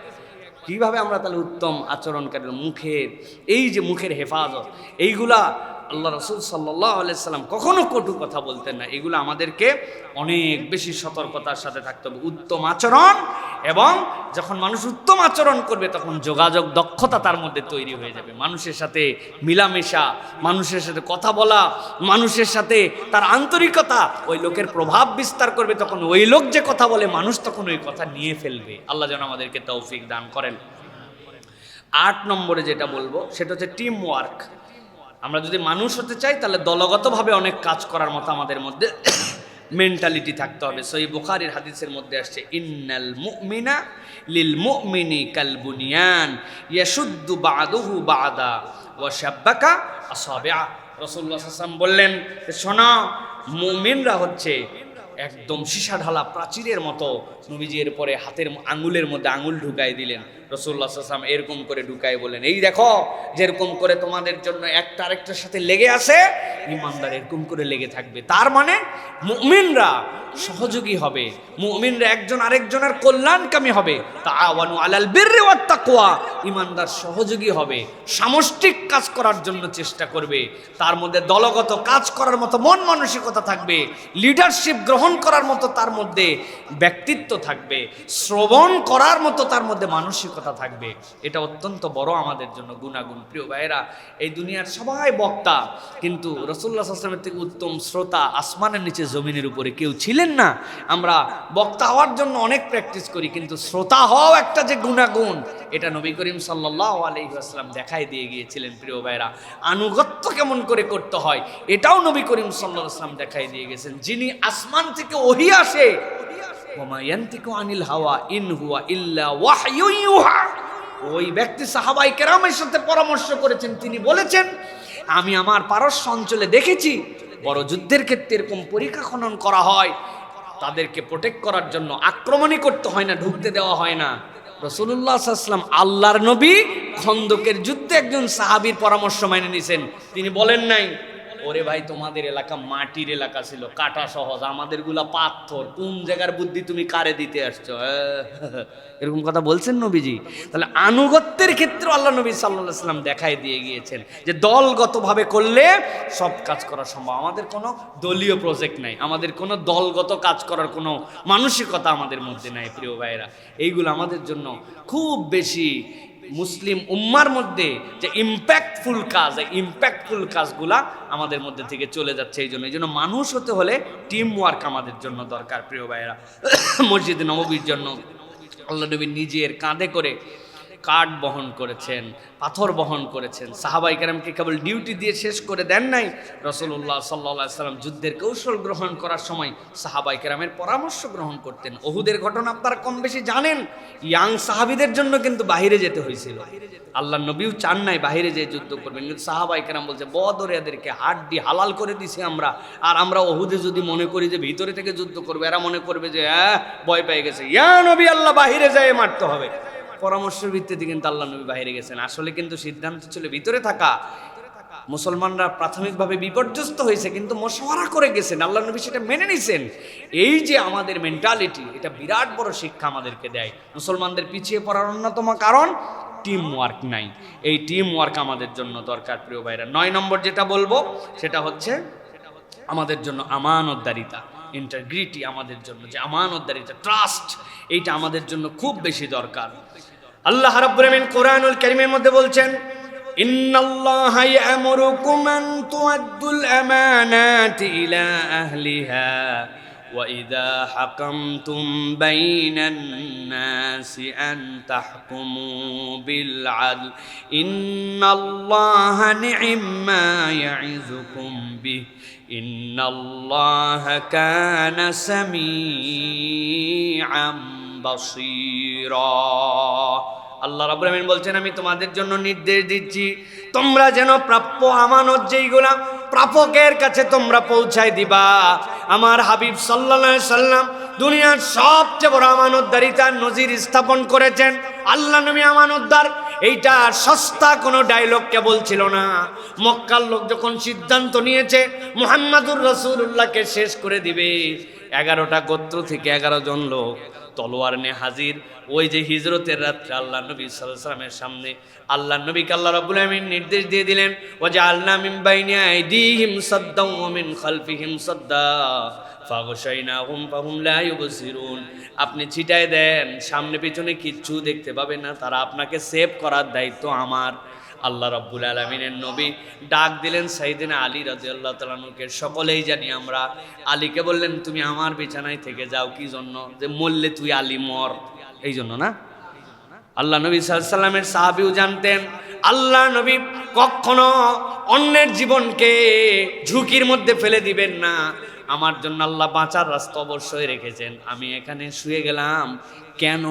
কিভাবে আমরা তাহলে উত্তম আচরণকারী? মুখের এই যে মুখের হেফাজত, এইগুলা আল্লাহ রাসূল সাল্লাল্লাহু আলাইহি সাল্লাম কখনো কটু কথা বলতেন না। এগুলো আমাদেরকে অনেক বেশি সতর্কতার সাথে থাকতে হবে। উত্তম আচরণ, এবং যখন মানুষ উত্তম আচরণ করবে তখন যোগাযোগ দক্ষতা তার মধ্যে তৈরি হয়ে যাবে। মানুষের সাথে মিলামেশা, মানুষের সাথে কথা বলা, মানুষের সাথে তার আন্তরিকতা ওই লোকের প্রভাব বিস্তার করবে। তখন ওই লোক যে কথা বলে মানুষ তখন ওই কথা নিয়ে ফেলবে। আল্লাহ যেন আমাদেরকে তৌফিক দান করেন। 8 নম্বরে যেটা বলবো সেটা হচ্ছে টিম ওয়ার্ক। আমরা যদি মানুষ হতে চাই তাহলে দলগতভাবে অনেক কাজ করার মতো আমাদের মধ্যে মেন্টালিটি থাকতে হবে। সহিহ বুখারীর হাদিসের মধ্যে আসছে, ইন্নাল মুমিনা লিল মুমিনি কাল বুনিয়ান ইয়াশুদ্দু বা'দুহু বা'দা ওয়া শাব্বাকা আসাবিআ। রাসূলুল্লাহ সাল্লাল্লাহু আলাইহি ওয়াসাল্লাম বললেন, শোনো, মুমিনরা হচ্ছে একদম সীসা ঢালা প্রাচীরের মতো। নবীজি এর পরে হাতের আঙ্গুলের মধ্যে আঙ্গুল ঢুকাই দিলেন। রাসূলুল্লাহ সাল্লাল্লাহু আলাইহি ওয়াসাল্লাম এরকম করে ঢুকাই বলেন, এই দেখো যেরকম করে তোমাদের জন্য একটা আরেকটার সাথে লেগে আছে, ঈমানদার এরকম করে লেগে থাকবে। তার মানে মুমিনরা সহযোগী হবে, মুমিনরা একজন আরেকজনের কল্যাণকামী হবে। তাআওয়ানু আলাল বিররি ওয়াত তাকওয়া, ঈমানদার সহযোগী হবে, সামষ্টিক কাজ করার জন্য চেষ্টা করবে। তার মধ্যে দলগত কাজ করার মতো মন মানসিকতা থাকবে, লিডারশিপ গ্রহণ করার মতো তার মধ্যে ব্যক্তিত্ব থাকবে, শ্রবণ করার মতো তার মধ্যে মানসিকতা থাকবে। এটা অত্যন্ত বড় আমাদের জন্য গুণাগুণ। প্রিয় ভাইয়েরা, এই দুনিয়ার সবাই বক্তা, কিন্তু রাসূলুল্লাহ সাল্লাল্লাহু আলাইহি ওয়াসাল্লামের থেকে উত্তম শ্রোতা আসমানের নিচে জমিনের উপরে কেউ ছিলেন না। আমরা বক্তা হওয়ার জন্য অনেক প্র্যাকটিস করি, কিন্তু শ্রোতা হওয়াও একটা যে গুণাগুণ, এটা নবী করিম সাল্লাল্লাহু আলাইহি ওয়াসাল্লাম দেখাই দিয়ে গিয়েছিলেন। প্রিয় ভাইয়েরা, আনুগত্য কেমন করে করতে হয় এটাও নবী করিম সাল্লাল্লাহু আলাইহি ওয়াসাল্লাম দেখাই দিয়ে গেছেন। যিনি আসমান থেকে ওহী আসে, ওয়া মা ইয়ানতিকু আনিল হাওয়া ইন হুয়া ইল্লা ওয়াহয়ুন ইউহা, ওই ব্যক্তি সাহাবায়ে কেরামের সাথে পরামর্শ করেছেন, তিনি বলেছেন আমি আমার পারস্য অঞ্চলে দেখেছি বড় যুদ্ধের ক্ষেত্রে এরকম পরীক্ষা খনন করা হয়, তাদেরকে প্রোটেক্ট করার জন্য আক্রমণই করতে হয় না, ঢুকতে দেওয়া হয় না। রাসূলুল্লাহ সাল্লাল্লাহু আলাইহি ওয়াসাল্লাম আল্লাহর নবী খন্দকের যুদ্ধে একজন সাহাবীর পরামর্শ মেনে নিছেন। তিনি বলেন নাই ওরে ভাই তোমাদের এলাকা মাটির এলাকা ছিল, কাটা সহজ, আমাদেরগুলা পাথর, কোন জায়গার বুদ্ধি তুমি কারে দিতে আসছো, এরকম কথা বলছেন নবীজি। তাহলে আনুগত্যের ক্ষেত্রে আল্লাহ নবী সাল্লাল্লাহু আলাইহি ওয়াসাল্লাম দেখাই দিয়ে গিয়েছেন যে দলগতভাবে করলে সব কাজ করা সম্ভব। আমাদের কোনো দলীয় প্রজেক্ট নাই, আমাদের কোনো দলগত কাজ করার কোনো মানসিকতা আমাদের মধ্যে নাই প্রিয় ভাইয়েরা। এইগুলো আমাদের জন্য খুব বেশি মুসলিম উম্মার মধ্যে যে ইম্প্যাক্টফুল কাজ, এই ইম্প্যাক্টফুল কাজগুলা আমাদের মধ্যে থেকে চলে যাচ্ছে। এই জন্য মানুষ হতে হলে টিম ওয়ার্ক আমাদের জন্য দরকার প্রিয় ভাইয়েরা। মসজিদে নববীর জন্য আল্লাহ নবী নিজের কাঁধে করে কাঠ বহন করেছেন, পাথর বহন করেছেন। সাহাবায়ে কেরামকে কেবল ডিউটি দিয়ে শেষ করে দেন নাই, রাসূলুল্লাহ সাল্লাল্লাহু আলাইহি ওয়াসাল্লাম যুদ্ধের কৌশল গ্রহণ করার সময় সাহাবায়ে কেরামের পরামর্শ গ্রহণ করতেন। উহুদের ঘটনা আপনারা কম বেশি জানেন, ইয়াং সাহাবীদের জন্য কিন্তু বাহিরে যেতে হয়েছিল। আল্লাহ নবীও চান নাই বাহিরে যেয়ে যুদ্ধ করবেন, কিন্তু সাহাবায়ে কেরাম বলছে বদরে এদেরকে হাড্ডি হালাল করে দিছি আমরা, আর আমরা উহুদে যদি মনে করি যে ভিতরে থেকে যুদ্ধ করবে, এরা মনে করবে যে ভয় পেয়ে গেছে, ইয়া নবী আল্লাহ বাহিরে যেয়ে মারতে হবে। পরামর্শের ভিত্তিতে কিন্তু আল্লাহ নবী বাইরে গেছেন। আসলে কিন্তু সিদ্ধান্ত ছিল ভিতরে থাকা। মুসলমানরা প্রাথমিকভাবে বিপর্যস্ত হয়েছে, কিন্তু মশওয়ারা করে গেছেন, আল্লাহ নবী সেটা মেনে নিছেন। এই যে আমাদের মেন্টালিটি, এটা বিরাট বড় শিক্ষা আমাদেরকে দেয়। মুসলমানদের পিছিয়ে পড়ার অন্যতম কারণ টিম ওয়ার্ক নাই। এই টিম ওয়ার্ক আমাদের জন্য দরকার প্রিয় ভাইরা। 9 নম্বর যেটা বলবো সেটা হচ্ছে আমাদের জন্য আমানতদারিতা, ইন্টিগ্রিটি আমাদের জন্য, যে আমানতদারিতা, ট্রাস্ট, এইটা আমাদের জন্য খুব বেশি দরকার। আল্লাহ রাব্বুল আমিন কোরআনুল কারীমের মধ্যে বলছেন ইন্নাল্লাহা ইয়া'মুরুকুম আন তু'আদ্দুল আমানাতি ইলা আহলিহা ওয়া ইযা হাকামতুম বাইনান নাসি আন তাহকুমু বিল আদল ইন্নাল্লাহা নি'ম্মা ইয়া'iযুকুম বিহি ইন্নাল্লাহা কানা সামিআম বাসীরা। আল্লাহ রাব্বুল আমিন বলছেন আমি তোমাদের জন্য নির্দেশ দিচ্ছি তোমরা যেন প্রাপ্য আমানত যেইগুলা প্রাপকের কাছে তোমরা পৌঁছায় দিবা। আমার হাবিব সাল্লাল্লাহু আলাইহি সাল্লাম দুনিয়ার সবচেয়ে বড় আমানতদারিতার নজির স্থাপন করেছেন। আল্লাহ নবী আমানতদার, এইটা সস্তা কোনো ডায়লগ কেবল ছিল না। মক্কার লোক যখন সিদ্ধান্ত নিয়েছে মুহাম্মাদুর রাসূলুল্লাহকে শেষ করে দিবে, 11টা গোত্র থেকে 11 জন লোক তলোয়ার নিয়ে হাজির। ওই যে হিজরতের রাত্রে আল্লাহ নবী সাল্লাল্লাহু আলাইহি ওয়াসাল্লামের সামনে আল্লাহ নবীকে আল্লাহ রাব্বুল আমিন নির্দেশ দিয়ে দিলেন ওয়াজআলনা মিন বাইনি আইদিহিম সাদ্দাও ওয়া মিন খালফিহিম সাদ্দা ফাগশাইনাহুম ফাহুম লা ইউবসিরুন। আপনি ছিটায় দেন, সামনে পিছনে কিচ্ছু দেখতে পাবে না, তারা আপনাকে সেভ করার দায়িত্ব আমার। আল্লাহ রাব্বুল আলামিনের নবী ডাক দিলেন সাইয়েদনা আলী রাদিয়াল্লাহু তাআলা আনহুকে। সকলেই জানি আমরা, আলীকে বললেন তুমি আমার বিছানায় থেকে যাও। কি জন্য? যে মরলে তুই আলী মর, এই জন্য না। আল্লাহ নবী সাল্লাল্লাহু আলাইহি সাল্লামের সাহাবীও জানতেন আল্লাহ নবী কখনো অন্যের জীবনকে ঝুঁকির মধ্যে ফেলে দিবেন না। আমার জন্য আল্লাহ বাঁচার রাস্তা অবশ্যই রেখেছেন। আমি এখানে শুয়ে গেলাম কেন?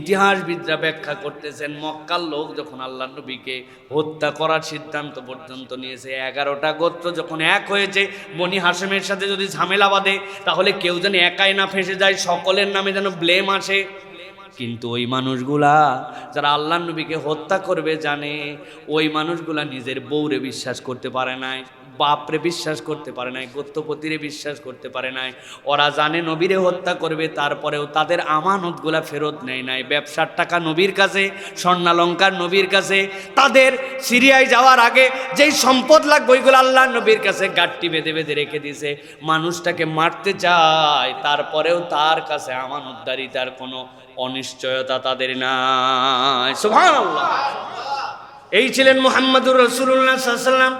ইতিহাসবিদরা ব্যাখ্যা করতেছেন মক্কার লোক যখন আল্লাহ নবীকে হত্যা করার সিদ্ধান্ত পর্যন্ত নিয়েছে, 11টা গোত্র যখন এক হয়েছে, বনি হাশেমের সাথে যদি ঝামেলা বাঁধে তাহলে কেউ যেন একাই না ফেঁসে যায়, সকলের নামে যেন ব্লেম আসে। কিন্তু ওই মানুষগুলা যারা আল্লাহ নবীকে হত্যা করবে জানে, ওই মানুষগুলা নিজের বউরে বিশ্বাস করতে পারে নাই, বাপরে বিশ্বাস করতে পারে নাই, গোত্রপতিরে বিশ্বাস করতে পারে নাই। ওরা জানে নবীরে হত্যা করবে, তারপরেও তাদের আমানতগুলা ফেরত নেয় নাই। ব্যবসার টাকা নবীর কাছে, স্বর্ণালঙ্কার নবীর কাছে, তাদের সিরিয়ায় যাওয়ার আগে যেই সম্পদ লাগবে ওইগুলো আল্লাহ নবীর কাছে গাঁটটি বেঁধে বেঁধে রেখে দিয়েছে। মানুষটাকে মারতে চায়, তারপরেও তার কাছে আমানতদারিতার কোনো অনিশ্চয়তা তাদের নাই। সুবহানাল্লাহ। এই ছিলেন মুহাম্মাদুর রাসূলুল্লাহ সাল্লাল্লাহু আলাইহি ওয়াসাল্লাম,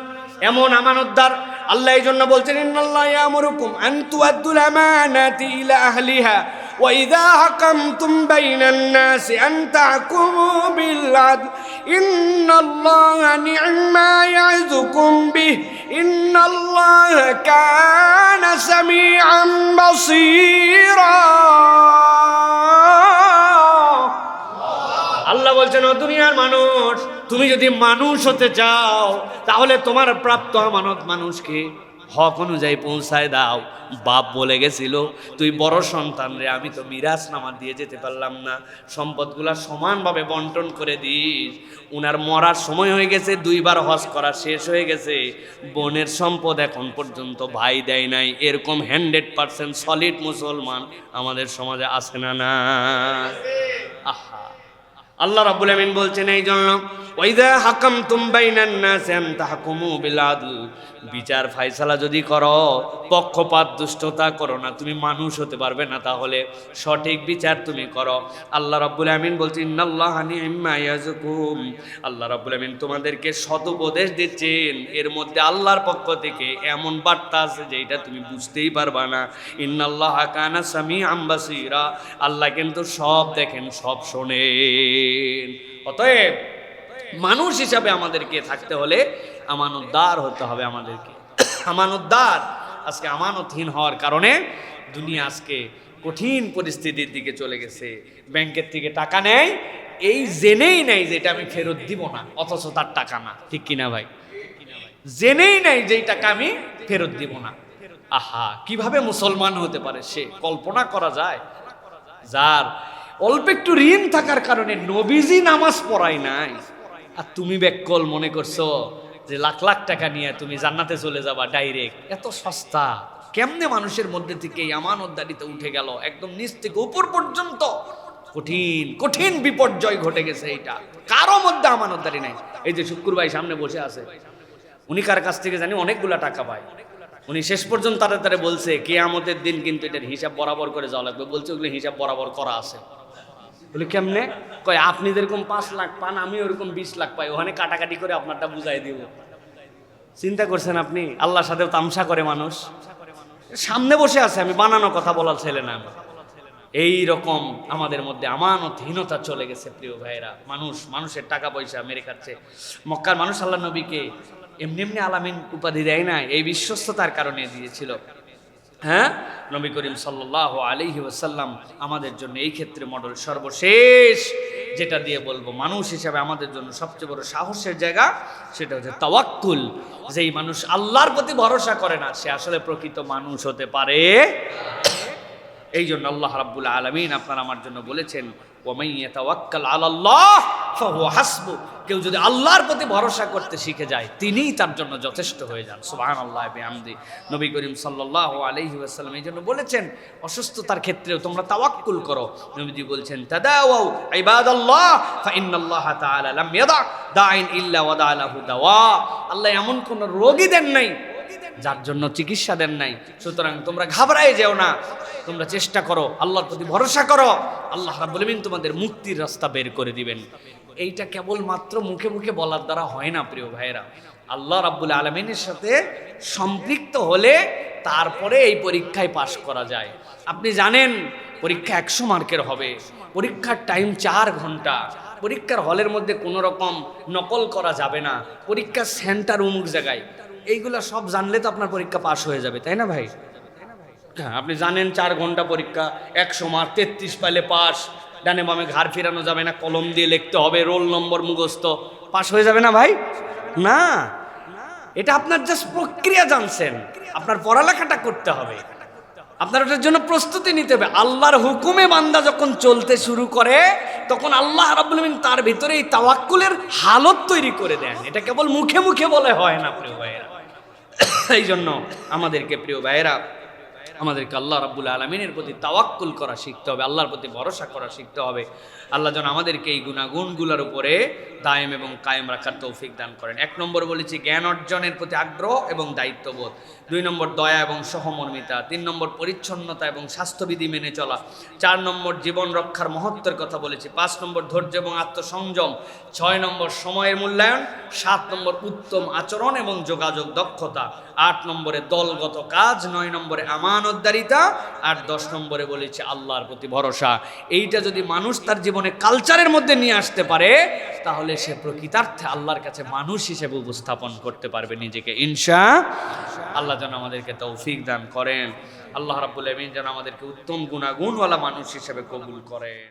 এমন আমানতদার। আল্লাহ এই জন্য বলছেন ইন্নাল্লাহা ইয়া'মুরুকুম আন তু'আদ্দুল আমানাতি ইলা আহলিহা ওয়া ইযা হাকামতুম বাইনান নাসি আন তাহকুমু বিল আদল ইন্নাল্লাহা নি'ম্মা ইয়া'যুকুম বিহি ইন্নাল্লাহা কানা সামিআম বাসীরা। আল্লাহ আল্লাহ বলছেন, ও দুনিয়ার মানুষ, তুমি যদি মানুষ হতে চাও তাহলে তোমার প্রাপ্ত আমানত মানুষকে হক অনুযায়ী পৌঁছায় দাও। বাপ বলে গেছিল, তুই বড় সন্তান রে, আমি তো মিরাজ নামা দিয়ে যেতে পারলাম না, সম্পদগুলা সমানভাবে বন্টন করে দিস। উনার মরার সময় হয়ে গেছে, 2 বার হজ করা শেষ হয়ে গেছে, বোনের সম্পদ এখন পর্যন্ত ভাই দেয় নাই। এরকম 100% সলিড মুসলমান আমাদের সমাজে আছে না? না, আহা। আল্লাহ রাব্বুল আমিন বলছেন এই জন্য, ওয়াইদা হাকামতুম বাইনান নাসি আন তাহকুমু বিল আদল, বিচার ফায়সালা যদি করো, পক্ষপাত দুষ্টতা করো না, তুমি মানুষ হতে পারবে না, তাহলে সঠিক বিচার তুমি করো। আল্লাহ রাব্বুল আমিন বলছেন, ইন্নাল্লাহা নি'ম্মা ইয়াযকুম, আল্লাহ রাব্বুল আমিন তোমাদেরকে সদুপদেশ দিচ্ছেন, এর মধ্যে আল্লাহর পক্ষ থেকে এমন বার্তা আছে যেটা তুমি বুঝতেই পারবা না। ইন্নাল্লাহা কানা সামিআম বাসীরা, আল্লাহ কিন্তু সব দেখেন, সব শোনেন। অতএব মানুষ হিসাবে আমাদেরকে থাকতে হলে আমানতদার হতে হবে। আমাদেরকে আমানতদার, আজকে আমানতহীন হওয়ার কারণে দুনিয়া আজকে কঠিন পরিস্থিতির দিকে চলে গেছে। ব্যাংকের থেকে টাকা নেয়, এই জেনেই নেয় যে এটা আমি ফেরত দিব না, অথচ তার টাকা না। ঠিক কিনা ভাই? জেনেই নেয় যে এই টাকা আমি ফেরত দিব না। আহা, কিভাবে মুসলমান হতে পারে সে, কল্পনা করা যায়? যার অল্প একটু ঋণ থাকার কারণে নবীজি নামাজ পড়ায় নাই, আর তুমি ব্যাককল মনে করছো যে লাখ লাখ টাকা নিয়ে তুমি জান্নাতে চলে যাবা ডাইরেক্ট। এত সস্তা কেমনে মানুষের মধ্যে থেকে এই আমানতদারিতে উঠে গেল, একদম নিচ থেকে উপর পর্যন্ত কঠিন কঠিন বিপর্যয় ঘটে গেছে। এইটা কারো মধ্যে আমানতদারি নাই। এই যে শুক্কুর ভাই সামনে বসে আছে, উনি কার কাছ থেকে জানি অনেকগুলা টাকা পায়। উনি শেষ পর্যন্ত তাড়াতাড়ি বলছে কিয়ামতের দিন কিন্তু এটার হিসাব বরাবর করে যাওয়া লাগবে। বলছে ওগুলো হিসাব বরাবর করা আছে। বলে কেমনে? কয় আপনি যেরকম 5 লাখ পান, আমি ওরকম 20 লাখ পাই, ওখানে কাটাকাটি করে আপনারটা বুঝাই দিব। চিন্তা করছেন আপনি? আল্লাহর সাথেও তামসা করে মানুষ। সামনে বসে আছে, আমি বানানো কথা বলার ছেলে না। এই রকম আমাদের মধ্যে আমানতহীনতা চলে গেছে প্রিয় ভাইরা। মানুষের টাকা পয়সা মেরে খাচ্ছে। মক্কার মানুষ আল্লাহ নবীকে এমনি এমনি আলামিন উপাধি দেয় না, এই বিশ্বস্ততার কারণে দিয়েছিল। হ্যাঁ, নবী করিম সাল্লাল্লাহু আলাইহি ওয়াসাল্লাম আমাদের জন্য এই ক্ষেত্রে মডেল। সর্বশেষ যেটা দিয়ে বলবো, মানুষ হিসাবে আমাদের জন্য সবচেয়ে বড় সাহসের জায়গা সেটা হচ্ছে তাওয়াক্কুল। যেই মানুষ আল্লাহর প্রতি ভরসা করে না, সে আসলে প্রকৃত মানুষ হতে পারে। এই জন্য আল্লাহ রাব্বুল আলামিন আপনার আমার জন্য বলেছেন, ওয়ামান ইয়াতাওয়াক্কাল আলাল্লাহ ফাহুয়া হাসবু, কেউ যদি আল্লাহর প্রতি ভরসা করতে শিখে যায়, তিনিই তার জন্য যথেষ্ট হয়ে যান। সুবহানাল্লাহি বিহামদি। নবী করিম সাল্লাল্লাহু আলাইহি ওয়াসাল্লাম এই জন্য বলেছেন, অসুস্থতার ক্ষেত্রেও তোমরা তাওয়াক্কুল করো। নবীজি বলছেন, তাদাওয়াউ ইবাদাল্লাহ ফাইন্নাল্লাহা তাআলা লাম ইয়াদা দাইন ইল্লা ওয়াদা লাহু দাওয়া। আল্লাহ এমন কোন রোগী দেন নাই যার জন্য চিকিৎসা দেন নাই। সুতরাং তোমরা ঘাবড়ায় যেও না, তোমরা চেষ্টা করো, আল্লাহর প্রতি ভরসা করো, আল্লাহ রাব্বুল আমিন তোমাদের মুক্তির রাস্তা বের করে দিবেন। এইটা কেবলমাত্র মুখে মুখে বলার দ্বারা হয় না প্রিয় ভাইয়েরা। আল্লাহ রাব্বুল আলামিনের সাথে সম্পৃক্ত হলে তারপরে এই পরীক্ষায় পাশ করা যায়। আপনি জানেন পরীক্ষা 100 মার্কের হবে, পরীক্ষার টাইম 4 ঘন্টা, পরীক্ষার হলের মধ্যে কোনো রকম নকল করা যাবে না, পরীক্ষার সেন্টার অমুক জায়গায়, এইগুলা সব জানলে তো আপনার পরীক্ষা পাশ হয়ে যাবে, তাই না ভাই? হ্যাঁ, আপনি জানেন 4 ঘন্টা পরীক্ষা, 100 মার্ক, 33 পাইলে পাস, ডানে বামে ঘাড় ফেরানো যাবে না, কলম দিয়ে লিখতে হবে, রোল নম্বর মুখস্থ, পাস হয়ে যাবে না ভাই? না, এটা আপনার জাস্ট প্রক্রিয়া জানছেন, আপনার পড়ালেখাটা করতে হবে, আপনার ওটার জন্য প্রস্তুতি নিতে হবে। আল্লাহর হুকুমে বান্দা যখন চলতে শুরু করে, তখন আল্লাহ রাব্বুল আমিন তার ভিতরে এই তাওয়াক্কুলের হালত তৈরি করে দেন। এটা কেবল মুখে মুখে বলে হয় না প্রিয় ভাইয়েরা। এই জন্য আমাদেরকে প্রিয় ভাইয়েরা, আমাদেরকে আল্লাহ রাব্বুল আলামিনের প্রতি তাওয়াক্কুল করা শিখতে হবে, আল্লাহর প্রতি ভরসা করা শিখতে হবে। আল্লাহ যেন আমাদেরকে এই গুণাগুণগুলোর উপরে দায়েম এবং কায়েম রাখার তৌফিক দান করেন। 1 নম্বর বলেছি জ্ঞান অর্জনের প্রতি আগ্রহ এবং দায়িত্ববোধ, 2 নম্বর দয়া এবং সহমর্মিতা, 3 নম্বর পরিচ্ছন্নতা এবং স্বাস্থ্যবিধি মেনে চলা, 4 নম্বর জীবন রক্ষার মহত্বের কথা বলেছি, 5 নম্বর ধৈর্য এবং আত্মসংযম, 6 নম্বর সময়ের মূল্যায়ন, 7 নম্বর উত্তম আচরণ এবং যোগাযোগ দক্ষতা, 8 নম্বরে দলগত কাজ, 9 নম্বরে আমানতদারিতা, আর 10 নম্বরে বলেছি আল্লাহর প্রতি ভরসা। এইটা যদি মানুষ তার জীবনে কালচারের মধ্যে নিয়ে আসতে পারে, তাহলে সে প্রকৃতার্থে আল্লাহর কাছে মানুষ হিসেবে উপস্থাপন করতে পারবে নিজেকে ইনশাআল্লাহ। যেন আমাদেরকে তৌফিক দান করেন। আল্লাহ রাব্বুল আমিন যেন আমাদেরকে উত্তম গুণাগুণওয়ালা মানুষ হিসেবে কবুল করেন।